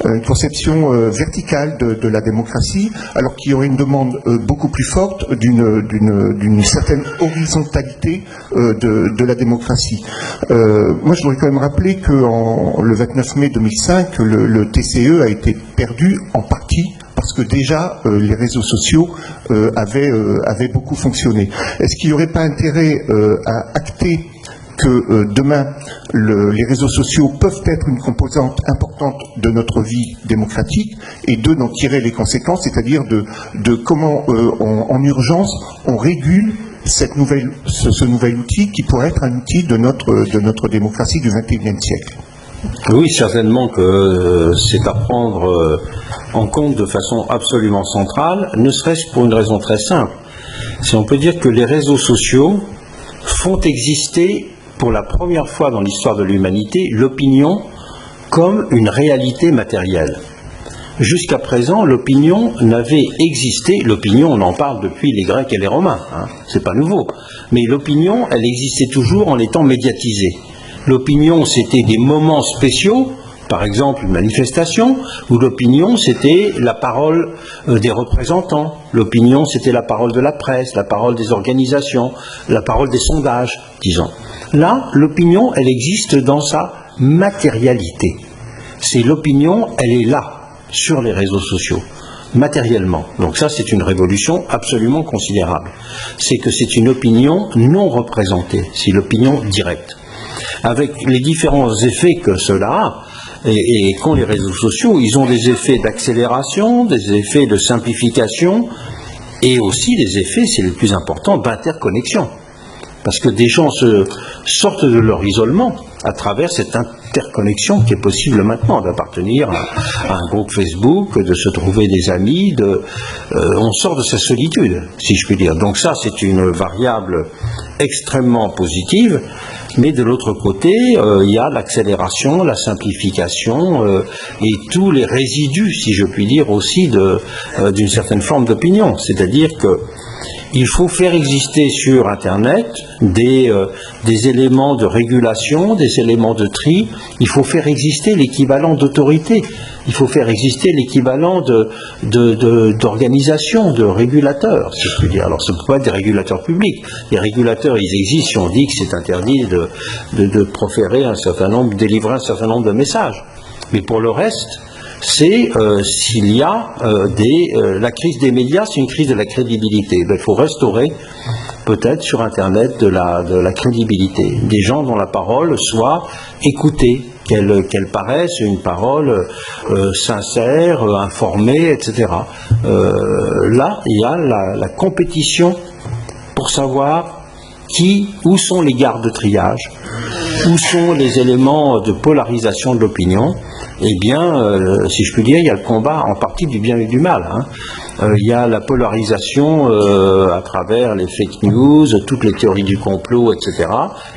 une conception verticale de la démocratie, alors qu'il y aurait une demande beaucoup plus forte d'une certaine horizontalité de la démocratie? Moi, je voudrais quand même rappeler que le 29 mai 2005, le TCE a été perdu en partie parce que déjà les réseaux sociaux avaient beaucoup fonctionné. Est-ce qu'il n'y aurait pas intérêt à acter que demain, les réseaux sociaux peuvent être une composante importante de notre vie démocratique et d'en tirer les conséquences, c'est-à-dire de comment en urgence on régule ce nouvel outil qui pourrait être un outil de notre démocratie du XXIe siècle. Oui, certainement que c'est à prendre en compte de façon absolument centrale, ne serait-ce pour une raison très simple. Si on peut dire que les réseaux sociaux font exister pour la première fois dans l'histoire de l'humanité l'opinion comme une réalité matérielle. Jusqu'à présent, l'opinion n'avait existé, l'opinion on en parle depuis les Grecs et les Romains, c'est pas nouveau, mais l'opinion elle existait toujours en étant médiatisée. L'opinion c'était des moments spéciaux, par exemple une manifestation, où l'opinion c'était la parole des représentants, l'opinion c'était la parole de la presse, la parole des organisations, la parole des sondages, disons. Là, l'opinion, elle existe dans sa matérialité. C'est l'opinion, elle est là, sur les réseaux sociaux, matériellement. Donc ça, c'est une révolution absolument considérable. C'est que c'est une opinion non représentée, c'est l'opinion directe. Avec les différents effets que cela a, et qu'ont les réseaux sociaux, ils ont des effets d'accélération, des effets de simplification, et aussi des effets, c'est le plus important, d'interconnexion. Parce que des gens sortent de leur isolement à travers cette interconnexion qui est possible maintenant, d'appartenir à un groupe Facebook, de se trouver des amis, on sort de sa solitude, si je puis dire. Donc ça, c'est une variable extrêmement positive, mais de l'autre côté, il y a l'accélération, la simplification et tous les résidus, si je puis dire, aussi d'une certaine forme d'opinion. C'est-à-dire que il faut faire exister sur Internet des éléments de régulation, des éléments de tri. Il faut faire exister l'équivalent d'autorité. Il faut faire exister l'équivalent d'organisation, de régulateurs, si je puis dire. Alors, ce ne peut pas être des régulateurs publics. Les régulateurs, ils existent si on dit que c'est interdit de proférer délivrer un certain nombre de messages. Mais pour le reste, c'est s'il y a la crise des médias, c'est une crise de la crédibilité. Il faut restaurer peut-être sur Internet de la crédibilité, des gens dont la parole soit écoutée, qu'elle paraisse une parole sincère, informée, etc. Là, il y a la compétition pour savoir où sont les gardes de triage, où sont les éléments de polarisation de l'opinion. Eh bien, si je puis dire, il y a le combat en partie du bien et du mal. Il y a la polarisation à travers les fake news, toutes les théories du complot, etc.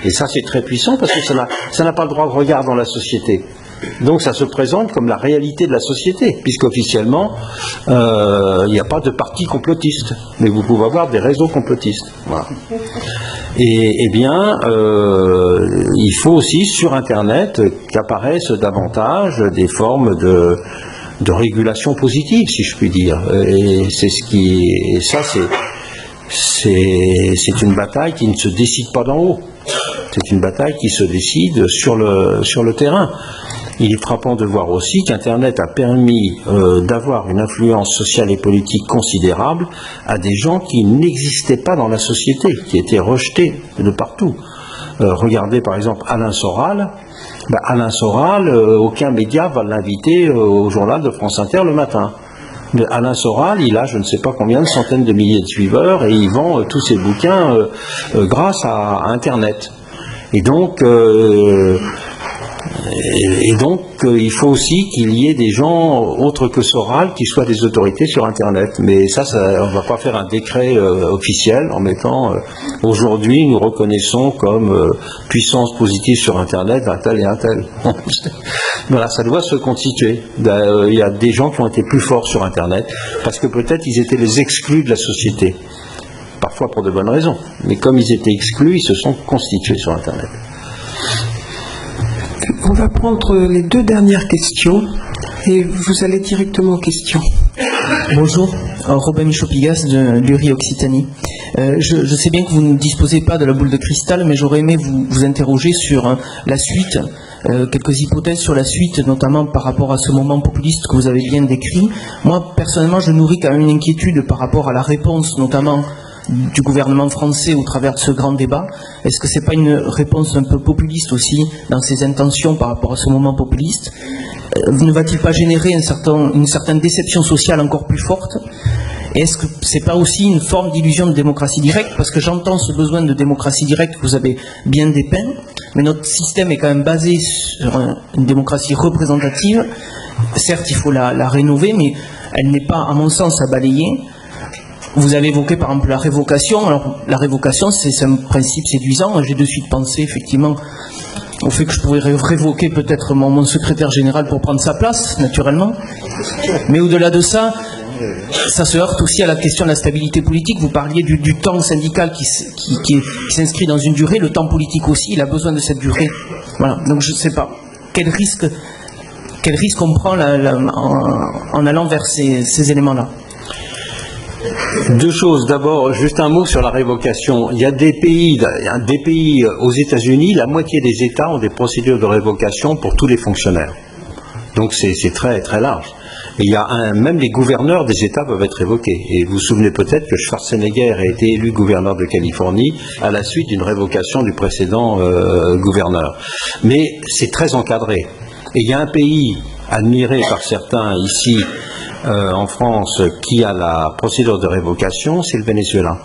Et ça, c'est très puissant parce que ça n'a pas le droit de regard dans la société. Donc ça se présente comme la réalité de la société, puisqu'officiellement, il n'y a pas de parti complotiste, mais vous pouvez avoir des réseaux complotistes. Voilà. Et bien, il faut aussi sur Internet qu'apparaissent davantage des formes de régulation positive, si je puis dire. Et c'est c'est une bataille qui ne se décide pas d'en haut. C'est une bataille qui se décide sur le terrain. Il est frappant de voir aussi qu'Internet a permis d'avoir une influence sociale et politique considérable à des gens qui n'existaient pas dans la société, qui étaient rejetés de partout. Regardez par exemple Alain Soral. Alain Soral, aucun média va l'inviter au journal de France Inter le matin. Mais Alain Soral, il a je ne sais pas combien de centaines de milliers de suiveurs et il vend tous ses bouquins grâce à Internet. Et donc il faut aussi qu'il y ait des gens autres que Soral qui soient des autorités sur Internet. Mais ça on ne va pas faire un décret officiel en mettant aujourd'hui nous reconnaissons comme puissance positive sur Internet un tel et un tel. Voilà, ça doit se constituer. Il y a des gens qui ont été plus forts sur Internet parce que peut-être ils étaient les exclus de la société. Parfois pour de bonnes raisons. Mais comme ils étaient exclus, ils se sont constitués sur Internet. On va prendre les deux dernières questions et vous allez directement aux questions. Bonjour, Robin Michaud-Pigas de l'URI Occitanie. Je sais bien que vous ne disposez pas de la boule de cristal, mais j'aurais aimé vous interroger sur la suite, quelques hypothèses sur la suite, notamment par rapport à ce moment populiste que vous avez bien décrit. Moi, personnellement, je nourris quand même une inquiétude par rapport à la réponse, notamment du gouvernement français au travers de ce grand débat. Est-ce que ce n'est pas une réponse un peu populiste aussi dans ses intentions par rapport à ce moment populiste? Ne va-t-il pas générer une certaine déception sociale encore plus forte? Et est-ce que ce n'est pas aussi une forme d'illusion de démocratie directe? Parce que j'entends ce besoin de démocratie directe que vous avez bien dépeint, mais notre système est quand même basé sur une démocratie représentative. Certes, il faut la rénover, mais elle n'est pas, à mon sens, à balayer. Vous avez évoqué par exemple la révocation. Alors la révocation, c'est un principe séduisant. J'ai de suite pensé effectivement au fait que je pourrais révoquer peut-être mon secrétaire général pour prendre sa place, naturellement. Mais au-delà de ça, ça se heurte aussi à la question de la stabilité politique. Vous parliez du temps syndical qui s'inscrit dans une durée. Le temps politique aussi, il a besoin de cette durée. Voilà. Donc je ne sais pas. Quel risque on prend en allant vers ces éléments-là? Deux choses. D'abord, juste un mot sur la révocation. Il y a des pays aux États-Unis, la moitié des États ont des procédures de révocation pour tous les fonctionnaires. Donc c'est très très large. Et il y a même les gouverneurs des États peuvent être révoqués. Et vous vous souvenez peut-être que Schwarzenegger a été élu gouverneur de Californie à la suite d'une révocation du précédent gouverneur. Mais c'est très encadré. Et il y a un pays admiré par certains ici en France qui a la procédure de révocation, c'est le Venezuela.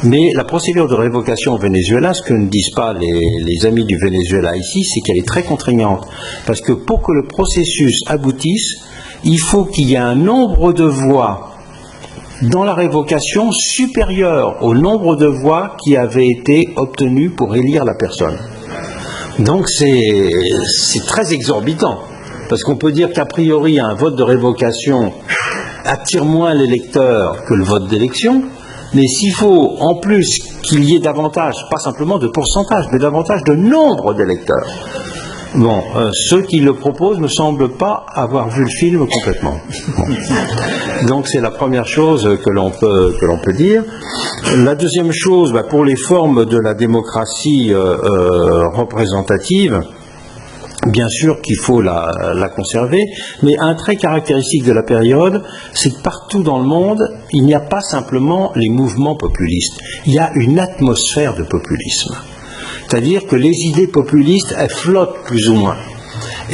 Mais la procédure de révocation au Venezuela, ce que ne disent pas les amis du Venezuela ici, c'est qu'elle est très contraignante. Parce que pour que le processus aboutisse, il faut qu'il y ait un nombre de voix dans la révocation supérieur au nombre de voix qui avaient été obtenues pour élire la personne. Donc c'est très exorbitant. Parce qu'on peut dire qu'a priori un vote de révocation attire moins l'électeur que le vote d'élection, mais s'il faut en plus qu'il y ait davantage, pas simplement de pourcentage, mais davantage de nombre d'électeurs. Bon, ceux qui le proposent ne semblent pas avoir vu le film complètement. Bon. Donc c'est la première chose que l'on peut dire. La deuxième chose, pour les formes de la démocratie représentative, bien sûr qu'il faut la conserver, mais un trait caractéristique de la période, c'est que partout dans le monde, il n'y a pas simplement les mouvements populistes, il y a une atmosphère de populisme. C'est-à-dire que les idées populistes, elles flottent plus ou moins.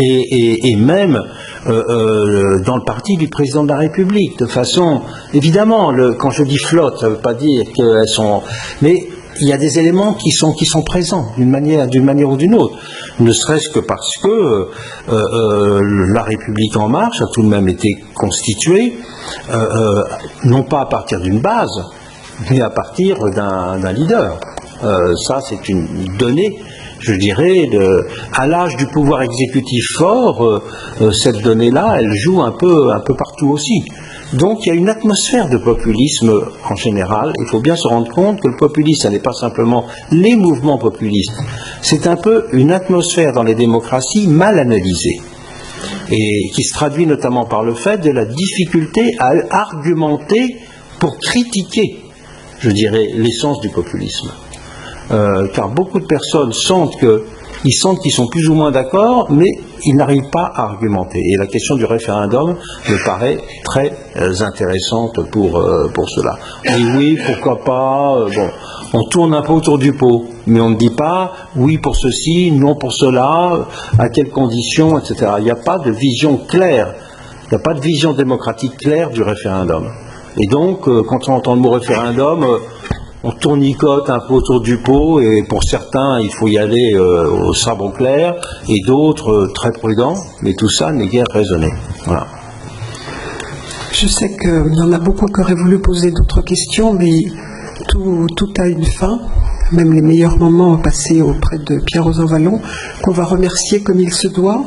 Et même dans le parti du président de la République, de façon... Évidemment, quand je dis flotte, ça ne veut pas dire qu'elles sont... Mais il y a des éléments qui sont présents d'une manière ou d'une autre. Ne serait-ce que parce que la République En Marche a tout de même été constituée, non pas à partir d'une base, mais à partir d'un leader. Ça, c'est une donnée, je dirais, à l'âge du pouvoir exécutif fort, cette donnée-là, elle joue un peu partout aussi. Donc il y a une atmosphère de populisme en général. Il faut bien se rendre compte que le populisme, ce n'est pas simplement les mouvements populistes, c'est un peu une atmosphère dans les démocraties mal analysée, et qui se traduit notamment par le fait de la difficulté à argumenter pour critiquer, je dirais, l'essence du populisme. Car beaucoup de personnes sentent qu'ils sont plus ou moins d'accord, mais ils n'arrivent pas à argumenter. Et la question du référendum me paraît très intéressante pour cela. Oui, pourquoi pas, bon, on tourne un peu autour du pot, mais on ne dit pas oui pour ceci, non pour cela, à quelles conditions, etc. Il n'y a pas de vision claire, il n'y a pas de vision démocratique claire du référendum. Et donc, quand on entend le mot référendum, on tournicote un peu autour du pot, et pour certains, il faut y aller au sabre clair, et d'autres très prudents, mais tout ça n'est guère raisonné. Voilà. Je sais qu'il y en a beaucoup qui auraient voulu poser d'autres questions, mais tout a une fin, même les meilleurs moments passés auprès de Pierre Rosanvallon, qu'on va remercier comme il se doit.